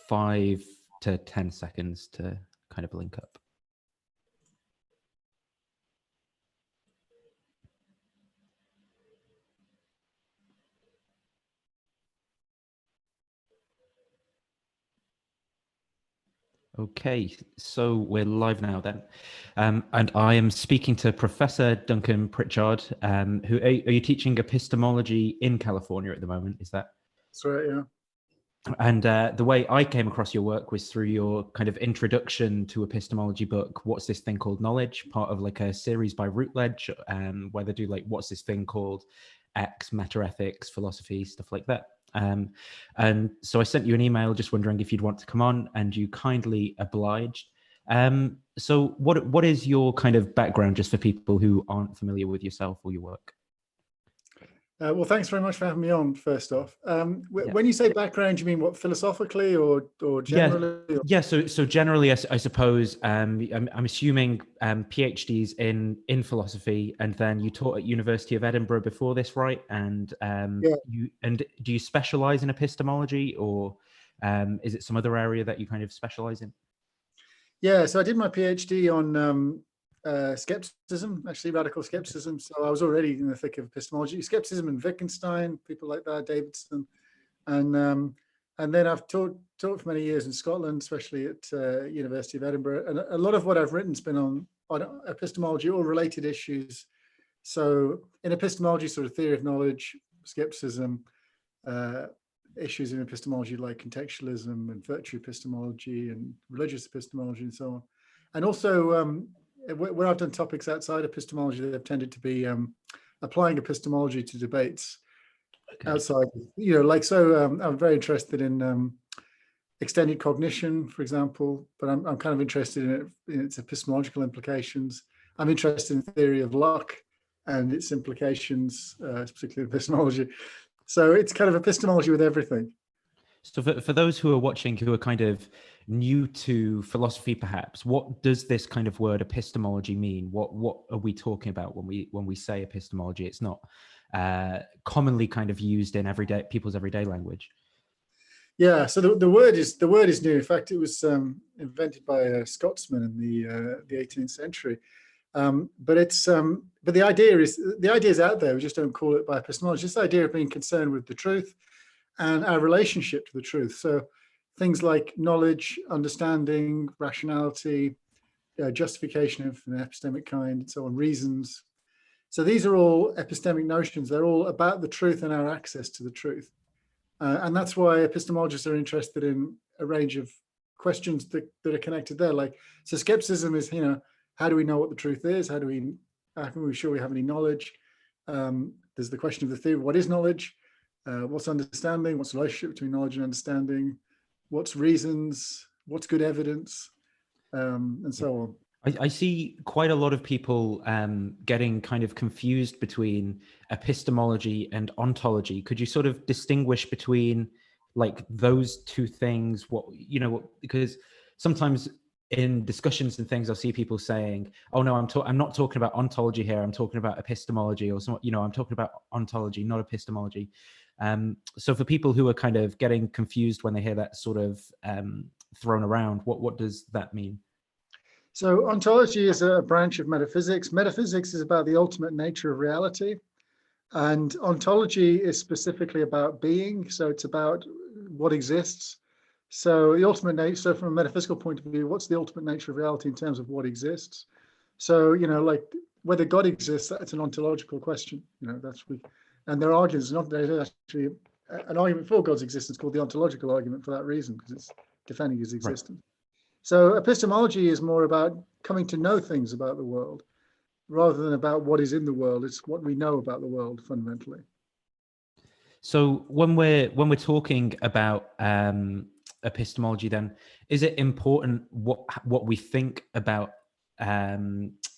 5 to 10 seconds to kind of link up. Okay, so we're live now then. And I am speaking to Professor Duncan Pritchard, who are you teaching epistemology in California at the moment? Is that? That's right, yeah. And the way I came across your work was through your kind of introduction to epistemology book, What's This Thing Called Knowledge, part of like a series by Routledge, where they do like, what's this thing called X, metaethics, philosophy, stuff like that. And so I sent you an email just wondering if you'd want to come on, and you kindly obliged. So what is your kind of background, just for people who aren't familiar with yourself or your work? Well, thanks very much for having me on, first off. When you say background, you mean what, philosophically or generally? Yeah. So generally, I suppose I'm assuming PhDs in philosophy, and then you taught at University of Edinburgh before this, right? And do you specialize in epistemology, or is it some other area that you kind of specialize in? Yeah, so I did my PhD on skepticism, actually radical skepticism. So I was already in the thick of epistemology, skepticism and Wittgenstein, people like that, Davidson, and then I've taught for many years in Scotland, especially at University of Edinburgh, and a lot of what I've written has been on epistemology or related issues. So in epistemology, sort of theory of knowledge, skepticism, issues in epistemology like contextualism and virtue epistemology and religious epistemology and so on, and also where I've done topics outside epistemology, they've tended to be applying epistemology to debates outside, I'm very interested in extended cognition, for example, but I'm kind of interested in its epistemological implications. I'm interested in theory of luck and its implications, particularly epistemology. So it's kind of epistemology with everything. So for those who are watching, who are kind of new to philosophy, perhaps, what does this kind of word epistemology mean? What are we talking about when we say epistemology? It's not commonly kind of used in people's everyday language. Yeah, so the word is new. In fact, it was invented by a Scotsman in the 18th century. But the idea is out there. We just don't call it by epistemology. This idea of being concerned with the truth and our relationship to the truth. So things like knowledge, understanding, rationality, justification of an epistemic kind, and so on, reasons. So these are all epistemic notions. They're all about the truth and our access to the truth. And that's why epistemologists are interested in a range of questions that are connected there. Like, so skepticism is, how do we know what the truth is? How can we be sure we have any knowledge? There's the question of the theory, what is knowledge? What's understanding? What's the relationship between knowledge and understanding? What's reasons? What's good evidence? And so on. I see quite a lot of people getting kind of confused between epistemology and ontology. Could you sort of distinguish between like those two things? Because sometimes in discussions and things, I'll see people saying, "Oh no, I'm not talking about ontology here. I'm talking about epistemology," or I'm talking about ontology, not epistemology. So for people who are kind of getting confused when they hear that sort of thrown around, what does that mean? So ontology is a branch of metaphysics. Metaphysics is about the ultimate nature of reality. And ontology is specifically about being. So it's about what exists. So the ultimate nature, so from a metaphysical point of view, what's the ultimate nature of reality in terms of what exists? So, like whether God exists, that's an ontological question. And there are arguments, there's actually an argument for God's existence called the ontological argument for that reason, because it's defending his existence. Right. So epistemology is more about coming to know things about the world rather than about what is in the world. It's what we know about the world fundamentally. So when we're talking about epistemology, then is it important what we think about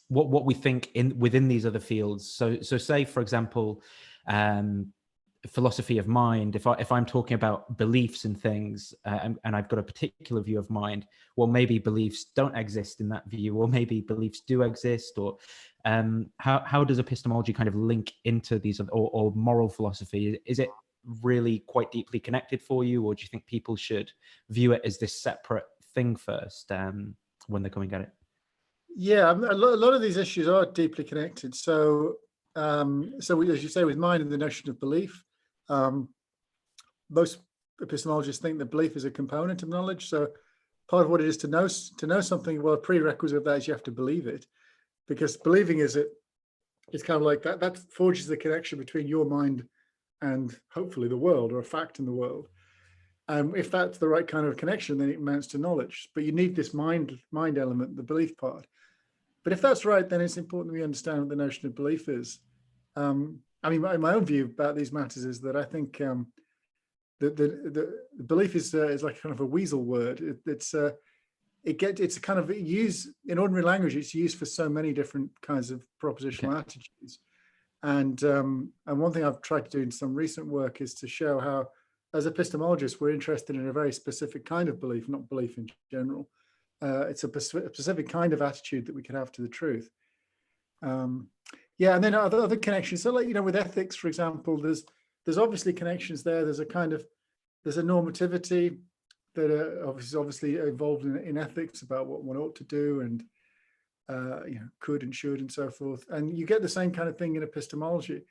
what we think within these other fields? So say, for example, philosophy of mind, if I'm talking about beliefs and things, and I've got a particular view of mind, well, maybe beliefs don't exist in that view, or maybe beliefs do exist, or how does epistemology kind of link into these, or moral philosophy? Is it really quite deeply connected for you, or do you think people should view it as this separate thing first when they're coming at it? Yeah, a lot of these issues are deeply connected. So, as you say, with mind and the notion of belief, most epistemologists think that belief is a component of knowledge. So, part of what it is to know something, well, a prerequisite of that is you have to believe it, because believing it's kind of like that forges the connection between your mind and hopefully the world, or a fact in the world. If that's the right kind of connection, then it amounts to knowledge. But you need this mind element, the belief part. But if that's right, then it's important that we understand what the notion of belief is. I mean, my own view about these matters is that I think the belief is like kind of a weasel word. It's kind of used in ordinary language. It's used for so many different kinds of propositional attitudes. And one thing I've tried to do in some recent work is to show how, as epistemologists, we're interested in a very specific kind of belief, not belief in general. It's a specific kind of attitude that we can have to the truth. Yeah, and then other connections. So, like, with ethics, for example, there's obviously connections there. There's a normativity that is obviously involved in ethics about what one ought to do and could and should and so forth. And you get the same kind of thing in epistemology.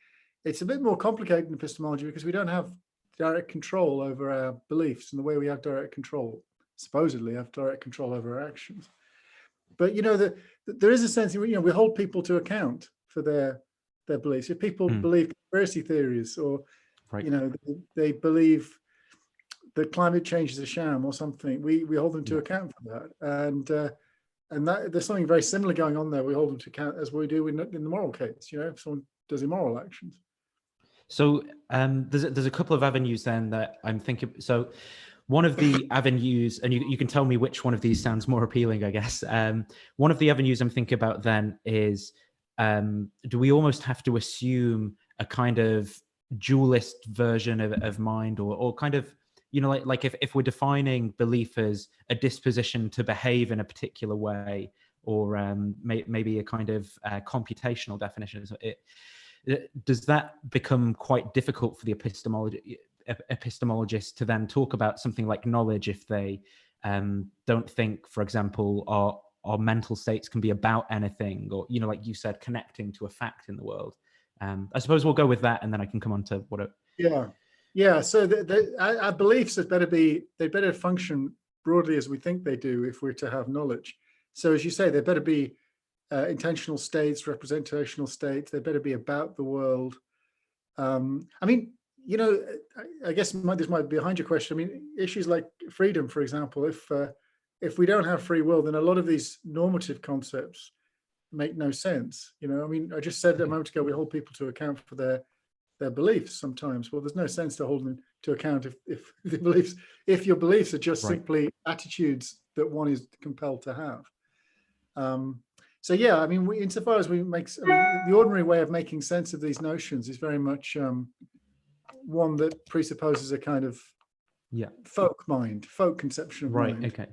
It's a bit more complicated in epistemology because we don't have direct control over our beliefs in the way we have direct control, supposedly have direct control over our actions. But there is a sense in which we hold people to account for their beliefs. If people believe conspiracy theories, or they believe that climate change is a sham or something, we hold them to account for that. And that there's something very similar going on there. We hold them to account as we do in the moral case. If someone does immoral actions. So there's a couple of avenues then that I'm thinking. So one of the avenues, and you can tell me which one of these sounds more appealing, I guess. One of the avenues I'm thinking about then is, do we almost have to assume a kind of dualist version of mind, or kind of, like if we're defining belief as a disposition to behave in a particular way, or maybe a kind of computational definition, does that become quite difficult for the epistemologists to then talk about something like knowledge if they don't think, for example, our mental states can be about anything, or like you said, connecting to a fact in the world? I suppose we'll go with that, and then I can come on to what. Yeah. So our beliefs they better function broadly as we think they do if we're to have knowledge. So as you say, they better be intentional states, representational states. They better be about the world. I mean, I guess this might be behind your question. I mean, issues like freedom, for example, if we don't have free will, then a lot of these normative concepts make no sense. I mean, I just said a moment ago, we hold people to account for their beliefs sometimes. Well, there's no sense to hold them to account if your beliefs are just simply attitudes that one is compelled to have. So yeah, I mean, insofar as the ordinary way of making sense of these notions is very much one that presupposes a kind of folk conception of mind.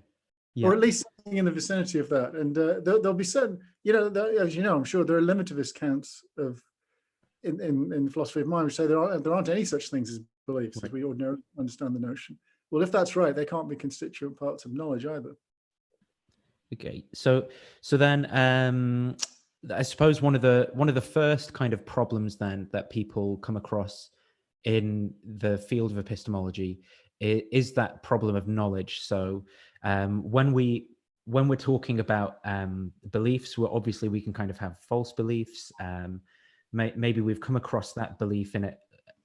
Or at least something in the vicinity of that. And there'll be certain, as you know, I'm sure there are limitivist counts in philosophy of mind which say there aren't any such things as beliefs as we ordinarily understand the notion. Well, if that's right, they can't be constituent parts of knowledge either. Okay, so then I suppose one of the first kind of problems then that people come across in the field of epistemology is that problem of knowledge. So when we're talking about beliefs, we can kind of have false beliefs. Maybe we've come across that belief in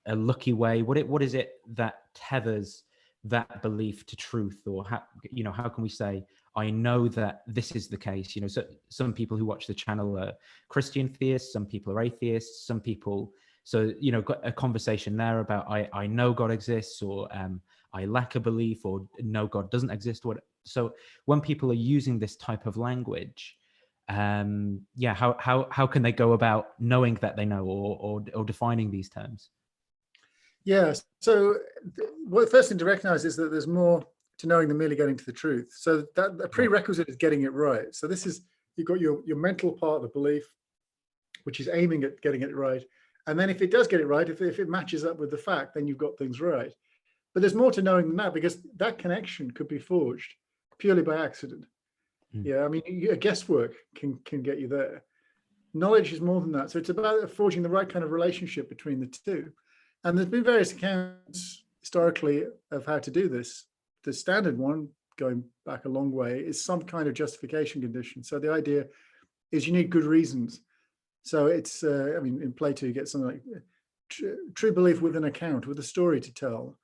a lucky way. What is it that tethers that belief to truth, or how can we say, I know that this is the case? So some people who watch the channel are Christian theists, some people are atheists, some people, got a conversation there about I know God exists, or I lack a belief, or no, God doesn't exist. So when people are using this type of language, how can they go about knowing that they know, or defining these terms? Yes. So the first thing to recognize is that there's more to knowing than merely getting to the truth. So that the prerequisite is getting it right. So this is, you've got your mental part of the belief, which is aiming at getting it right. And then if it does get it right, if it matches up with the fact, then you've got things right. But there's more to knowing than that, because that connection could be forged purely by accident. Yeah, I mean, guesswork can get you there. Knowledge is more than that. So it's about forging the right kind of relationship between the two. And there's been various accounts historically of how to do this. The standard one, going back a long way, is some kind of justification condition. So the idea is you need good reasons. So it's, I mean, in Plato, you get something like true belief with an account, with a story to tell.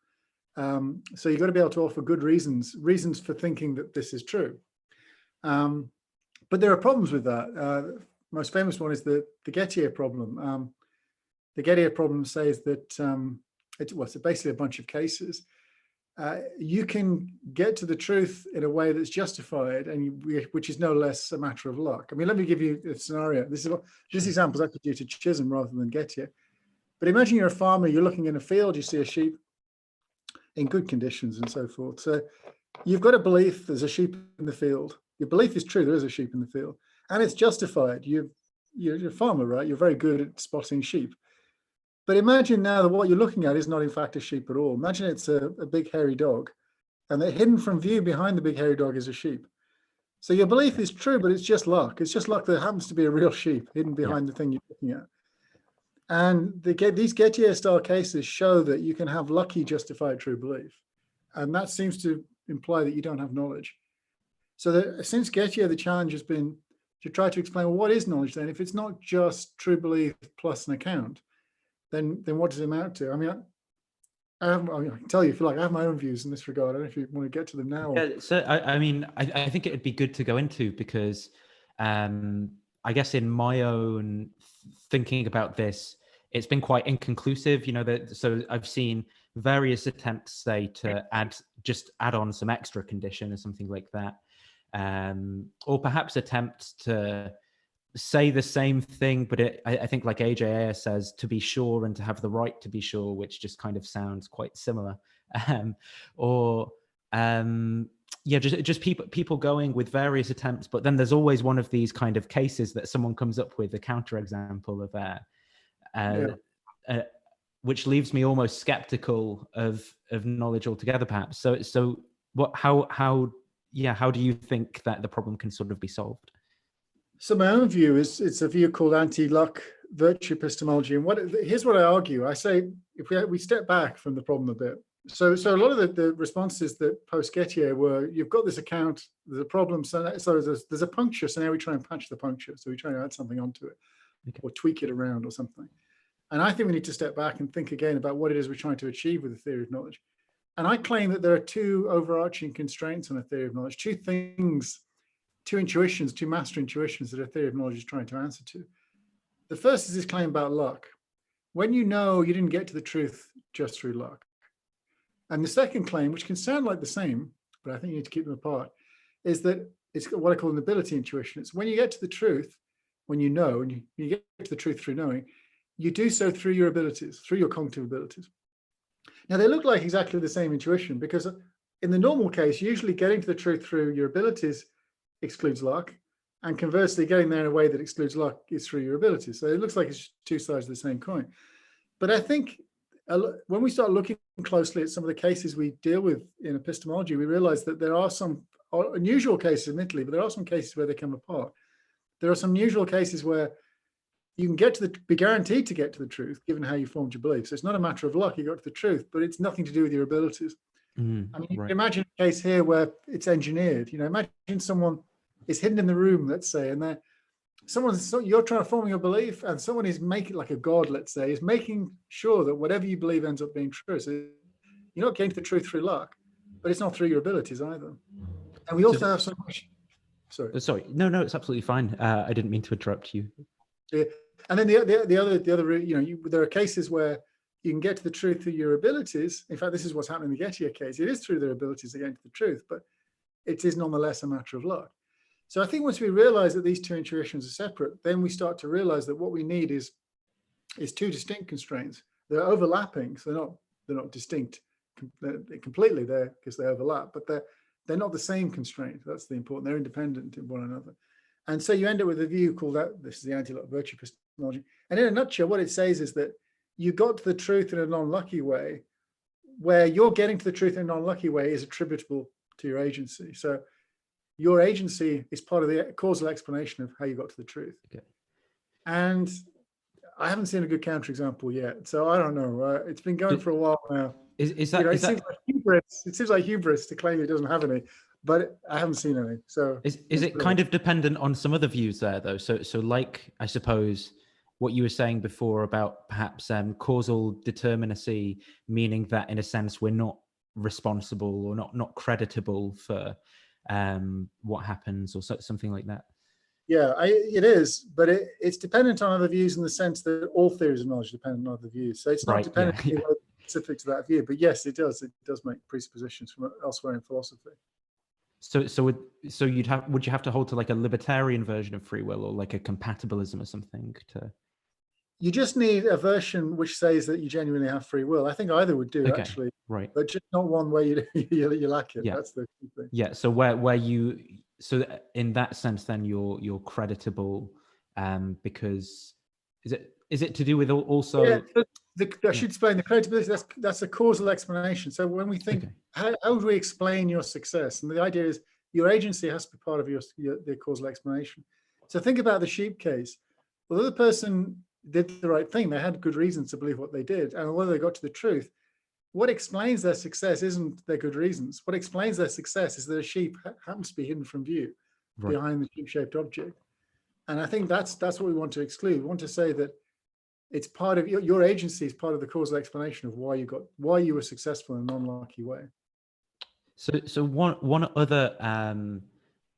So you've got to be able to offer good reasons for thinking that this is true. But there are problems with that. Most famous one is the Gettier problem. The Gettier problem says that it's basically a bunch of cases. You can get to the truth in a way that's justified, and which is no less a matter of luck. I mean, let me give you a scenario. This example is actually due to Chisholm rather than Gettier. But imagine you're a farmer, you're looking in a field, you see a sheep in good conditions and so forth. So you've got a belief there's a sheep in the field. Your belief is true, there is a sheep in the field, and it's justified. You're a farmer, right? You're very good at spotting sheep. But imagine now that what you're looking at is not in fact a sheep at all. Imagine it's a big hairy dog, and that hidden from view behind the big hairy dog is a sheep. So your belief is true, but it's just luck. It's just luck that happens to be a real sheep hidden behind the thing you're looking at. And these Gettier-style cases show that you can have lucky justified true belief. And that seems to imply that you don't have knowledge. So since Gettier, the challenge has been to try to explain, well, what is knowledge then? If it's not just true belief plus an account, then what does it amount to? I mean, I can tell you, if you like, I have my own views in this regard. I don't know if you want to get to them now. Yeah, so I mean, I think it'd be good to go into, because I guess in my own thinking about this, it's been quite inconclusive, you know, so I've seen various attempts, say, to add on some extra condition or something like that. Or perhaps attempts to say the same thing, but I think, like AJA says, to be sure and to have the right to be sure, which just kind of sounds quite similar. Just people going with various attempts, but then there's always one of these kind of cases that someone comes up with a counterexample of, which leaves me almost skeptical of knowledge altogether, perhaps. So how do you think that the problem can sort of be solved? So my own view is, it's a view called anti-luck virtue epistemology. And here's what I argue. I say, if we step back from the problem a bit. So a lot of the responses that post-Gettier were, you've got this account, there's a problem, so there's a puncture, so now we try and patch the puncture. So we try to add something onto it, or tweak it around or something. And I think we need to step back and think again about what it is we're trying to achieve with the theory of knowledge. And I claim that there are two overarching constraints on a theory of knowledge, two intuitions, two master intuitions that a theory of knowledge is trying to answer to. The first is this claim about luck. When you know you didn't get to the truth just through luck. And the second claim, which can sound like the same, but I think you need to keep them apart, is that it's what I call an ability intuition. It's when you get to the truth, when you know, and you get to the truth through knowing, you do so through your abilities, through your cognitive abilities. Now, they look like exactly the same intuition, because in the normal case, usually getting to the truth through your abilities excludes luck, and conversely, getting there in a way that excludes luck is through your abilities. So it looks like it's two sides of the same coin. But I think when we start looking closely at some of the cases we deal with in epistemology, we realize that there are some unusual cases, admittedly, but there are some cases where they come apart. There are some unusual cases where you can be guaranteed to get to the truth, given how you formed your belief. So it's not a matter of luck, you got to the truth, but it's nothing to do with your abilities. I mean, you can imagine a case here where it's engineered. You know, imagine someone is hidden in the room, let's say, and you're trying to form your belief, and someone is making, like a god, let's say, is making sure that whatever you believe ends up being true. So you're not getting to the truth through luck, but it's not through your abilities either. And we also have so much. Sorry. No, it's absolutely fine. I didn't mean to interrupt you. Yeah. And then the other, you know, there are cases where you can get to the truth through your abilities. In fact, this is what's happening in the Gettier case. It is through their abilities to get to the truth, but it is nonetheless a matter of luck. So I think once we realize that these two intuitions are separate, then we start to realize that what we need is two distinct constraints. They're overlapping, so they're not distinct completely there because they overlap, but they're not the same constraint. That's the important. They're independent of one another. And so you end up with a view called that, this is the anti-lock virtue epistemology. And in a nutshell, what it says is that you got to the truth in a non-lucky way, where you're getting to the truth in a non-lucky way is attributable to your agency. So your agency is part of the causal explanation of how you got to the truth. Okay. And I haven't seen a good counterexample yet, so I don't know. It's been going for a while now. Is that, seems like hubris. It seems like hubris to claim it doesn't have any, but I haven't seen any. So is it kind of dependent on some other views there, though? So like, I suppose what you were saying before about perhaps causal determinacy, meaning that in a sense we're not responsible or not creditable for what happens, or something like that. Yeah, it is, but it's dependent on other views in the sense that all theories of knowledge depend on other views. So it's not dependent on specific to that view, but yes, it does. It does make presuppositions from elsewhere in philosophy. So would you have to hold to like a libertarian version of free will, or like a compatibilism or something to? You just need a version which says that you genuinely have free will. I think either would do, actually, right? But just not one where you lack it. Yeah. That's the key thing. Yeah. So so in that sense, then you're creditable, because is it to do with also? Yeah, I should explain the credibility. That's a causal explanation. So when we think, how do we explain your success? And the idea is your agency has to be part of the causal explanation. So think about the sheep case. Although the person did the right thing, they had good reasons to believe what they did, and although they got to the truth, what explains their success isn't their good reasons. What explains their success is that a sheep happens to be hidden from view behind the sheep-shaped object. And I think that's what we want to exclude. We want to say that it's part of your agency is part of the causal explanation of why you were successful in a non-lucky way. So one other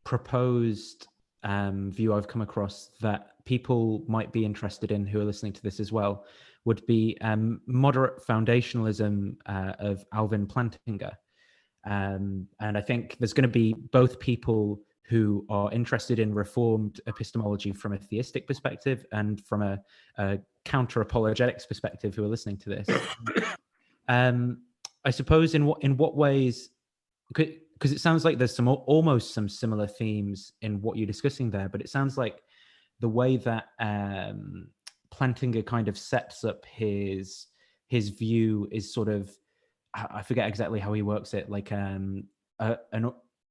proposed view I've come across that people might be interested in who are listening to this as well would be moderate foundationalism of Alvin Plantinga. And I think there's going to be both people who are interested in reformed epistemology from a theistic perspective and from a counter-apologetics perspective who are listening to this. I suppose in what ways, because it sounds like there's almost some similar themes in what you're discussing there, but it sounds like the way that Plantinga kind of sets up his view is sort of, I forget exactly how he works it, like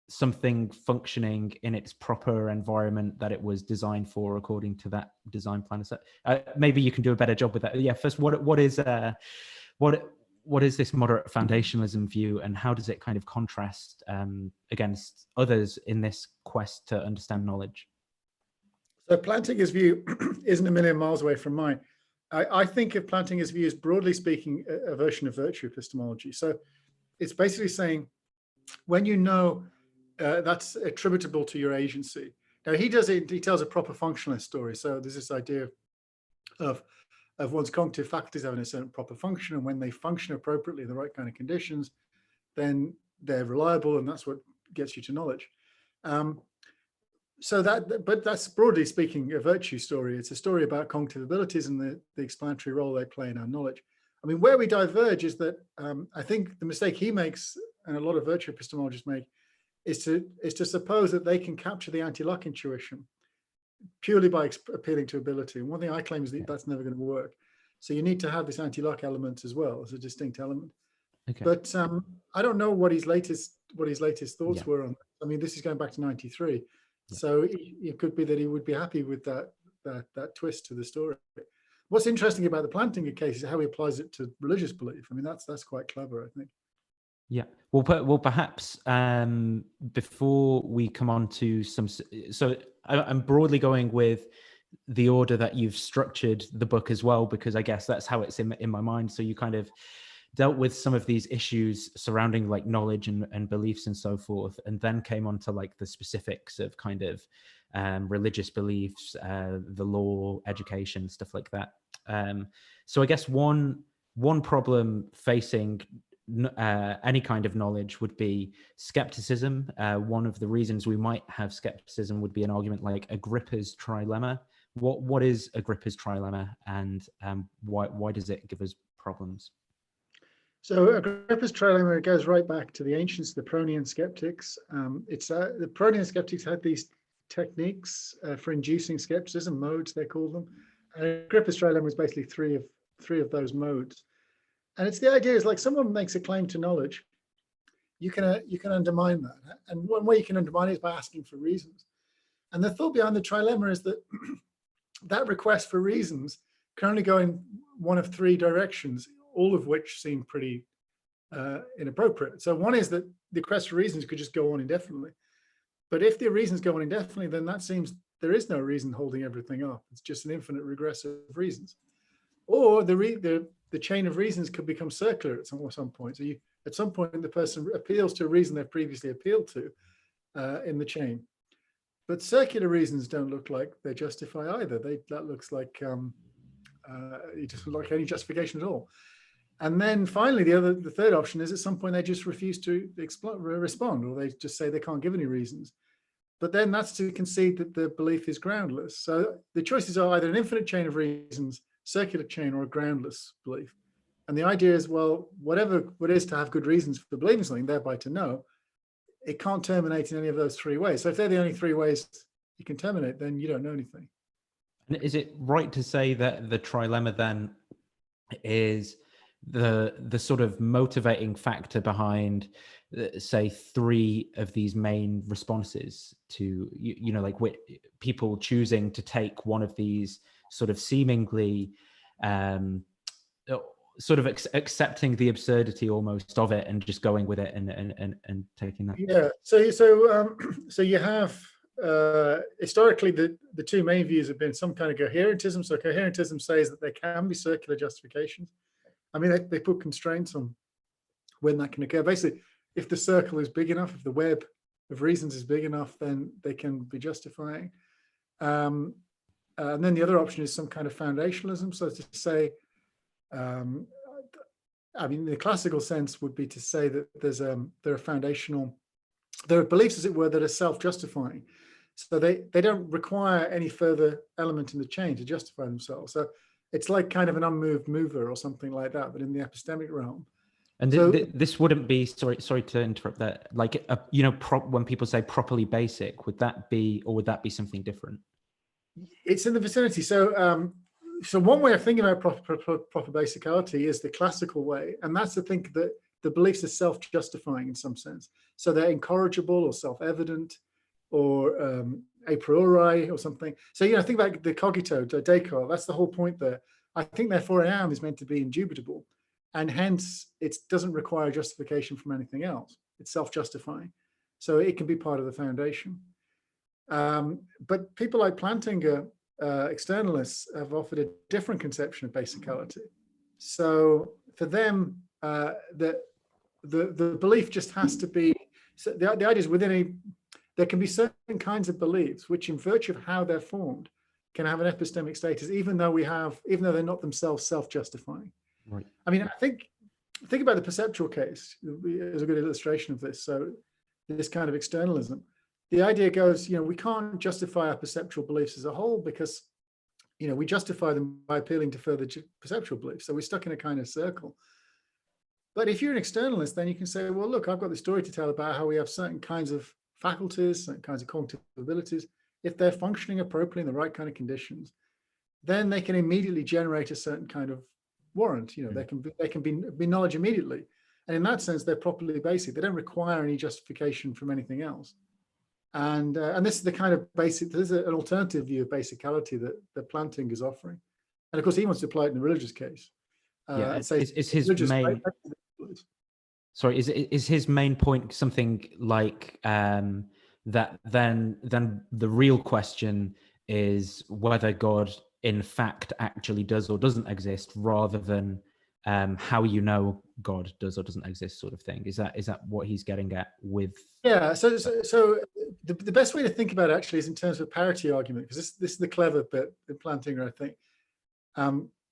something functioning in its proper environment that it was designed for according to that design plan. Maybe you can do a better job with that. Yeah, first, what is this moderate foundationalism view, and how does it kind of contrast against others in this quest to understand knowledge? So Plantinga's view isn't a million miles away from mine. I think of Plantinga's view as, broadly speaking, a version of virtue epistemology. So it's basically saying, when you know that's attributable to your agency. Now he tells a proper functionalist story. So there's this idea of one's cognitive faculties having a certain proper function, and when they function appropriately in the right kind of conditions, then they're reliable, and that's what gets you to knowledge. But that's, broadly speaking, a virtue story. It's a story about cognitive abilities and the explanatory role they play in our knowledge. I mean, where we diverge is that I think the mistake he makes, and a lot of virtue epistemologists make, is to suppose that they can capture the anti-luck intuition purely by appealing to ability. And one thing I claim is that that's never going to work. So you need to have this anti-luck element as well as a distinct element. Okay. But I don't know what his latest thoughts were on. I mean, this is going back to '93. Yeah. So it could be that he would be happy with that twist to the story. What's interesting about the Plantinga case is how he applies it to religious belief. I mean, that's quite clever, I think. Yeah. Well, perhaps before we come on to some, so I'm broadly going with the order that you've structured the book as well, because I guess that's how it's in my mind. So you kind of dealt with some of these issues surrounding like knowledge and beliefs and so forth, and then came on to like the specifics of kind of religious beliefs, the law, education, stuff like that. So I guess one problem facing any kind of knowledge would be skepticism. One of the reasons we might have skepticism would be an argument like Agrippa's trilemma. What is Agrippa's trilemma, and why does it give us problems? So Agrippa's trilemma goes right back to the ancients, the Pronian skeptics. The Pronian skeptics had these techniques for inducing skepticism, modes they call them. And Agrippa's trilemma is basically three of those modes. And it's the idea is like someone makes a claim to knowledge, you can undermine that. And one way you can undermine it is by asking for reasons. And the thought behind the trilemma is that that request for reasons can only go in one of three directions, all of which seem pretty inappropriate. So one is that the request for reasons could just go on indefinitely. But if the reasons go on indefinitely, then that seems there is no reason holding everything up. It's just an infinite regress of reasons. Or the chain of reasons could become circular at some point. So at some point, the person appeals to a reason they've previously appealed to in the chain. But circular reasons don't look like they justify either. That looks like it doesn't look like any justification at all. And then finally, the third option is at some point they just refuse to respond, or they just say they can't give any reasons. But then that's to concede that the belief is groundless. So the choices are either an infinite chain of reasons, circular chain, or a groundless belief. And the idea is, well, whatever it is to have good reasons for believing something, thereby to know, it can't terminate in any of those three ways. So if they're the only three ways you can terminate, then you don't know anything. And is it right to say that the trilemma then is the sort of motivating factor behind, say, three of these main responses to, like people choosing to take one of these sort of seemingly sort of accepting the absurdity almost of it and just going with it and taking that? Yeah. So you have historically the two main views have been some kind of coherentism. So coherentism says that there can be circular justifications. I mean, they put constraints on when that can occur. Basically, if the circle is big enough, if the web of reasons is big enough, then they can be justifying. And then the other option is some kind of foundationalism. So to say, I mean, the classical sense would be to say that there are beliefs, as it were, that are self-justifying. So they don't require any further element in the chain to justify themselves. So it's like kind of an unmoved mover or something like that, but in the epistemic realm. And this wouldn't be, sorry to interrupt that, like, when people say properly basic, would that be something different? It's in the vicinity. So one way of thinking about proper basicality is the classical way, and that's to think that the beliefs are self-justifying in some sense. So they're incorrigible or self-evident or a priori or something. So, think about the cogito, Descartes, that's the whole point there. I think therefore I am is meant to be indubitable, and hence it doesn't require justification from anything else. It's self-justifying. So it can be part of the foundation. But people like Plantinga, externalists, have offered a different conception of basicality. So for them, the belief just has to be, so the idea is there can be certain kinds of beliefs which, in virtue of how they're formed, can have an epistemic status, even though they're not themselves self-justifying. Right. I mean, think about the perceptual case as a good illustration of this. So this kind of externalism, the idea goes, we can't justify our perceptual beliefs as a whole because, we justify them by appealing to further perceptual beliefs. So we're stuck in a kind of circle. But if you're an externalist, then you can say, well, look, I've got this story to tell about how we have certain kinds of faculties, certain kinds of cognitive abilities. If they're functioning appropriately in the right kind of conditions, then they can immediately generate a certain kind of warrant. They can be knowledge immediately. And in that sense, they're properly basic. They don't require any justification from anything else. And this is the kind of basic, this is an alternative view of basicality that Plantinga is offering. And of course, he wants to apply it in a religious case. Is his main point something like that then the real question is whether God in fact actually does or doesn't exist, rather than how God does or doesn't exist, sort of thing? Is that what he's getting at with? Yeah. So the best way to think about it actually is in terms of a parity argument, because this is the clever bit in Plantinga, I think.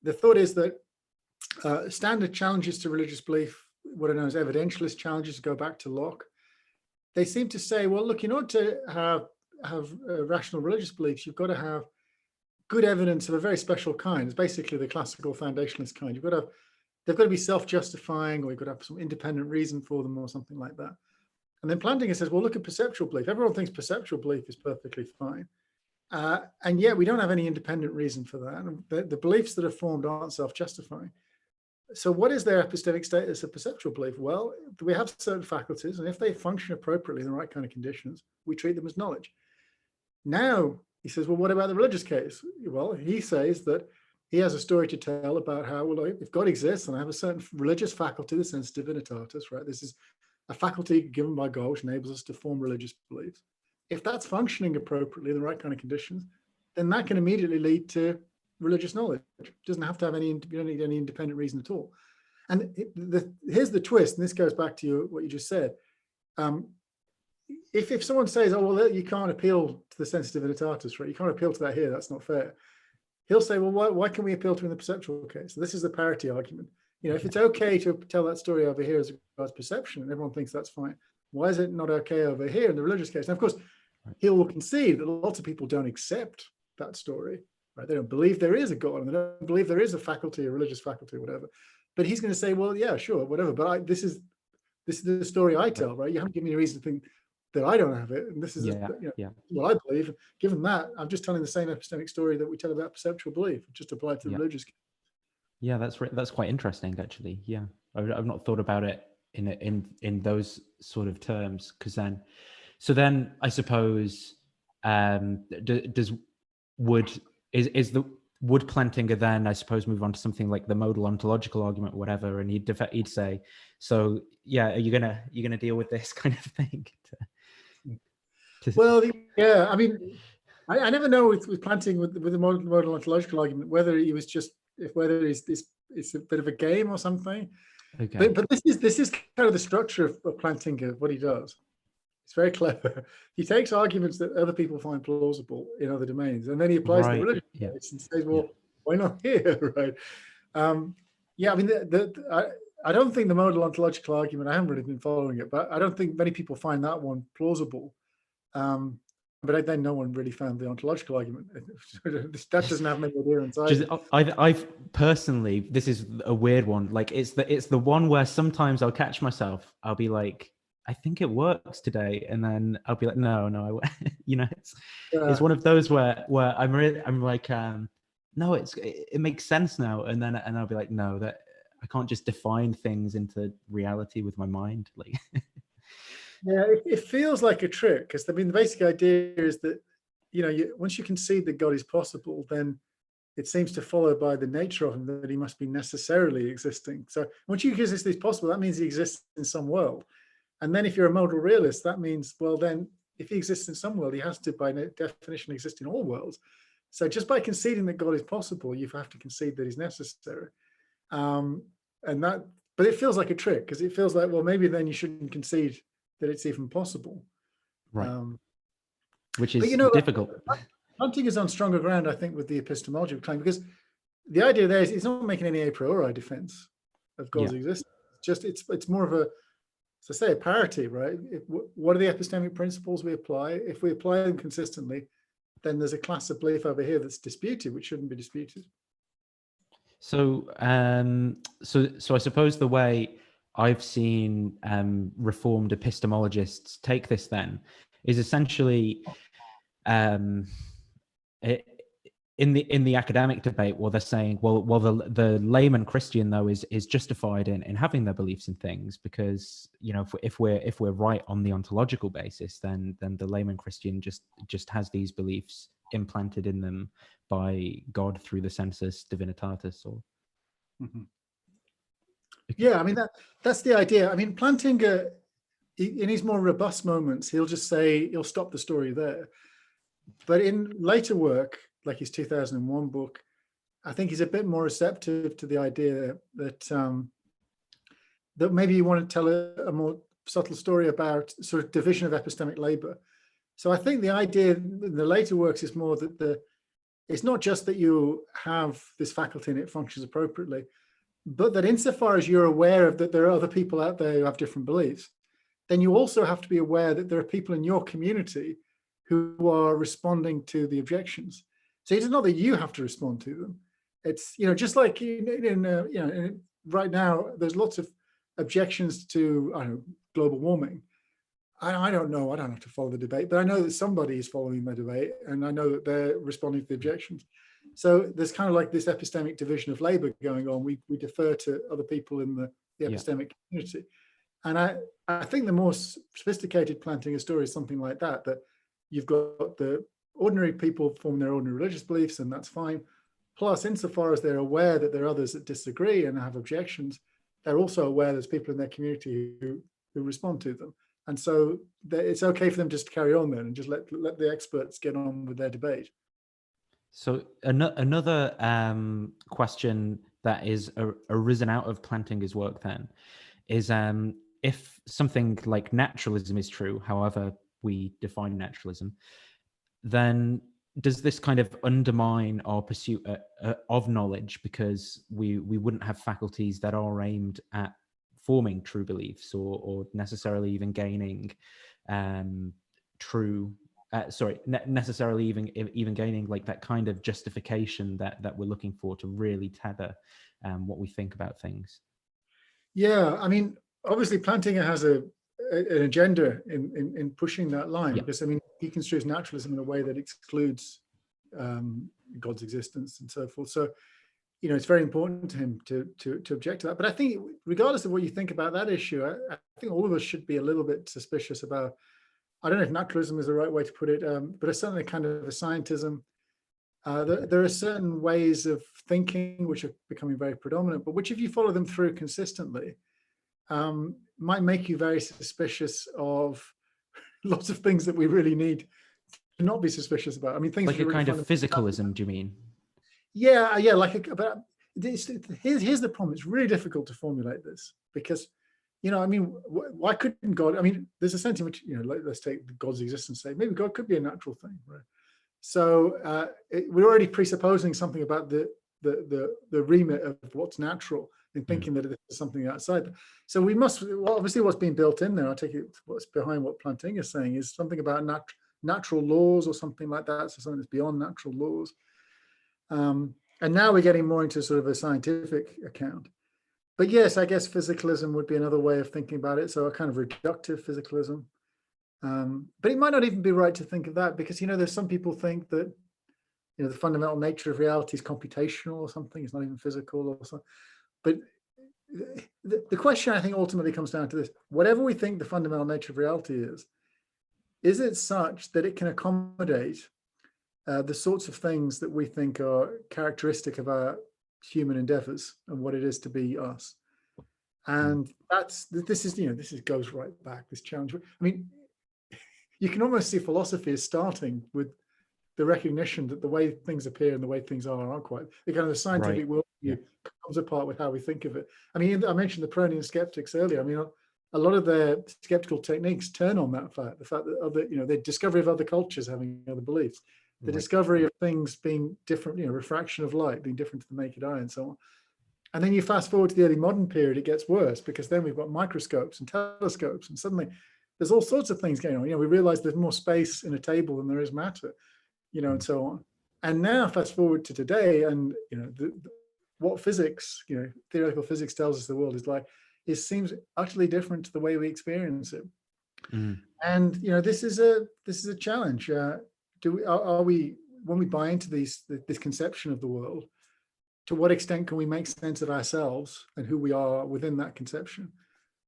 The thought is that standard challenges to religious belief, what are known as evidentialist challenges, go back to Locke. They seem to say, well, look, in order to have rational religious beliefs, you've got to have good evidence of a very special kind. It's basically the classical foundationalist kind. They've got to be self-justifying, or you've got to have some independent reason for them or something like that. And then Plantinga says, well, look at perceptual belief. Everyone thinks perceptual belief is perfectly fine. And yet we don't have any independent reason for that. And the beliefs that are formed aren't self-justifying. So what is their epistemic status of perceptual belief? Well, we have certain faculties, and if they function appropriately in the right kind of conditions, we treat them as knowledge. Now, he says, well, what about the religious case? Well, he says that he has a story to tell about how, well, if God exists and I have a certain religious faculty, the sense divinitatis, right? This is a faculty given by God which enables us to form religious beliefs. If that's functioning appropriately in the right kind of conditions, then that can immediately lead to religious knowledge. It doesn't have to have you don't need any independent reason at all. And here's the twist, and this goes back to what you just said. If someone says, oh, well, you can't appeal to the sense divinitatis, right? You can't appeal to that here, that's not fair. He'll say, well, why can we appeal to in the perceptual case? So this is the parity argument. You know, if it's okay to tell that story over here as regards perception, and everyone thinks that's fine, why is it not okay over here in the religious case? And of course, he will concede that lots of people don't accept that story, right? They don't believe there is a God, and they don't believe there is a faculty, a religious faculty, or whatever. But he's going to say, well, yeah, sure, whatever. But this is the story I tell, right? You haven't given me a reason to think that I don't have it, and this is what I believe. Given that, I'm just telling the same epistemic story that we tell about perceptual belief, just applied to the religious case. Yeah, that's quite interesting, actually. Yeah, I've not thought about it in those sort of terms, because then I suppose would Plantinga then, I suppose, move on to something like the modal ontological argument or whatever, and he'd say, so yeah, are you gonna deal with this kind of thing? Well, yeah, I mean, I never know with Plantinga with the modal ontological argument whether he was just whether it's a bit of a game or something. Okay. But this is kind of the structure of Plantinga, what he does. It's very clever. He takes arguments that other people find plausible in other domains, and then he applies the religious case and says, well, why not here, right? Yeah, I mean, I don't think the modal ontological argument, I haven't really been following it, but I don't think many people find that one plausible. But then no one really found the ontological argument. That doesn't have many adherents either. I've personally, this is a weird one. Like it's the one where sometimes I'll catch myself. I'll be like, I think it works today, and then I'll be like, no, you know, it's one of those where I'm like, no, it makes sense now, and I'll be like, no, that I can't just define things into reality with my mind, like. Yeah, it feels like a trick, because I mean the basic idea is that, you know, once you concede that God is possible, then it seems to follow by the nature of him that he must be necessarily existing. So once you exist is possible, that means he exists in some world. And then if you're a modal realist, that means, well, then if he exists in some world, he has to, by definition, exist in all worlds. So just by conceding that God is possible, you have to concede that he's necessary. But it feels like a trick, because it feels like, well, maybe then you shouldn't concede that it's even possible, right? Which is difficult. Plantinga is on stronger ground, I think, with the epistemology claim, because the idea there is it's not making any a priori defense of God's existence. Just it's more of a, as I say, a parity, right? What are the epistemic principles we apply? If we apply them consistently, then there's a class of belief over here that's disputed, which shouldn't be disputed. So, so I suppose the way I've seen reformed epistemologists take this then is essentially in the academic debate, well, they're saying, well, the layman Christian though is justified in having their beliefs in things, because, you know, if we're right on the ontological basis, then the layman Christian just has these beliefs implanted in them by God through the sensus divinitatis, or. Mm-hmm. Yeah, I mean that's the idea. I mean, Plantinga, in his more robust moments, he'll just say he'll stop the story there. But in later work, like his 2001 book, I think he's a bit more receptive to the idea that that maybe you want to tell a more subtle story about sort of division of epistemic labor. So I think the idea in the later works is more that it's not just that you have this faculty and it functions appropriately, but that insofar as you're aware of that there are other people out there who have different beliefs, then you also have to be aware that there are people in your community who are responding to the objections. So it's not that you have to respond to them. It's, you know, just like right now, there's lots of objections to, I don't know, global warming. I don't know. I don't have to follow the debate, but I know that somebody is following the debate, and I know that they're responding to the objections. So there's kind of like this epistemic division of labor going on. We defer to other people in the epistemic community. And I think the more sophisticated planting a story is something like that, that you've got the ordinary people forming their ordinary religious beliefs, and that's fine. Plus, insofar as they're aware that there are others that disagree and have objections, they're also aware there's people in their community who respond to them. And so it's okay for them just to carry on then and just let the experts get on with their debate. So another question that is arisen out of Plantinga's work then is if something like naturalism is true, however we define naturalism, then does this kind of undermine our pursuit of knowledge, because we wouldn't have faculties that are aimed at forming true beliefs or necessarily even gaining necessarily even gaining like that kind of justification that we're looking for to really tether what we think about things? Yeah, I mean, obviously Plantinga has an agenda in pushing that line, because I mean, he construes naturalism in a way that excludes God's existence and so forth. So, you know, it's very important to him to object to that. But I think, regardless of what you think about that issue, I think all of us should be a little bit suspicious about, I don't know if naturalism is the right way to put it, but it's certainly kind of a scientism. There are certain ways of thinking which are becoming very predominant, but which, if you follow them through consistently, might make you very suspicious of lots of things that we really need to not be suspicious about. I mean, things like a really kind of physicalism, do you mean? Yeah, but here's the problem. It's really difficult to formulate this because, you know, I mean, why couldn't God? I mean, there's a sense in which, you know, let's take God's existence. Say maybe God could be a natural thing, right? So we're already presupposing something about the remit of what's natural and thinking that it is something outside. So we must, well, obviously what's being built in there, I take it what's behind what Plantinga is saying is something about natural laws or something like that. So something that's beyond natural laws. And now we're getting more into sort of a scientific account. But yes, I guess physicalism would be another way of thinking about it. So a kind of reductive physicalism. But it might not even be right to think of that because, you know, there's some people think that, you know, the fundamental nature of reality is computational or something. It's not even physical or something. But the question, I think, ultimately comes down to this. Whatever we think the fundamental nature of reality is it such that it can accommodate the sorts of things that we think are characteristic of our human endeavors and what it is to be us? And this goes right back, this challenge. I mean, you can almost see philosophy as starting with the recognition that the way things appear and the way things aren't quite. The kind of the scientific worldview comes apart with how we think of it. I mean, I mentioned the Pyrrhonian skeptics earlier. I mean, a lot of their skeptical techniques turn on that fact, the fact that the discovery of other cultures having other beliefs, the discovery of things being different, you know, refraction of light being different to the naked eye and so on. And then you fast forward to the early modern period, it gets worse because then we've got microscopes and telescopes, and suddenly there's all sorts of things going on. You know, we realize there's more space in a table than there is matter, you know, and so on. And now fast forward to today, and, you know, what physics, you know, theoretical physics tells us the world is like, it seems utterly different to the way we experience it. And, you know, this is a challenge. Are we, when we buy into this conception of the world, to what extent can we make sense of ourselves and who we are within that conception?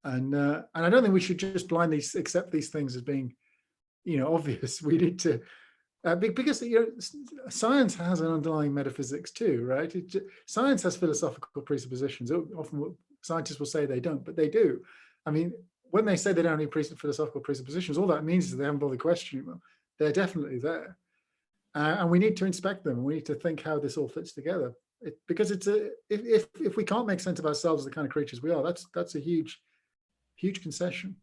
And I don't think we should just blindly accept these things as being, you know, obvious. We need to, because, you know, science has an underlying metaphysics too, right? Science has philosophical presuppositions. Often scientists will say they don't, but they do. I mean, when they say they don't have any philosophical presuppositions, all that means is they haven't bothered questioning them. They're definitely there. And we need to inspect them. We need to think how this all fits together. Because if we can't make sense of ourselves as the kind of creatures we are, that's a huge concession.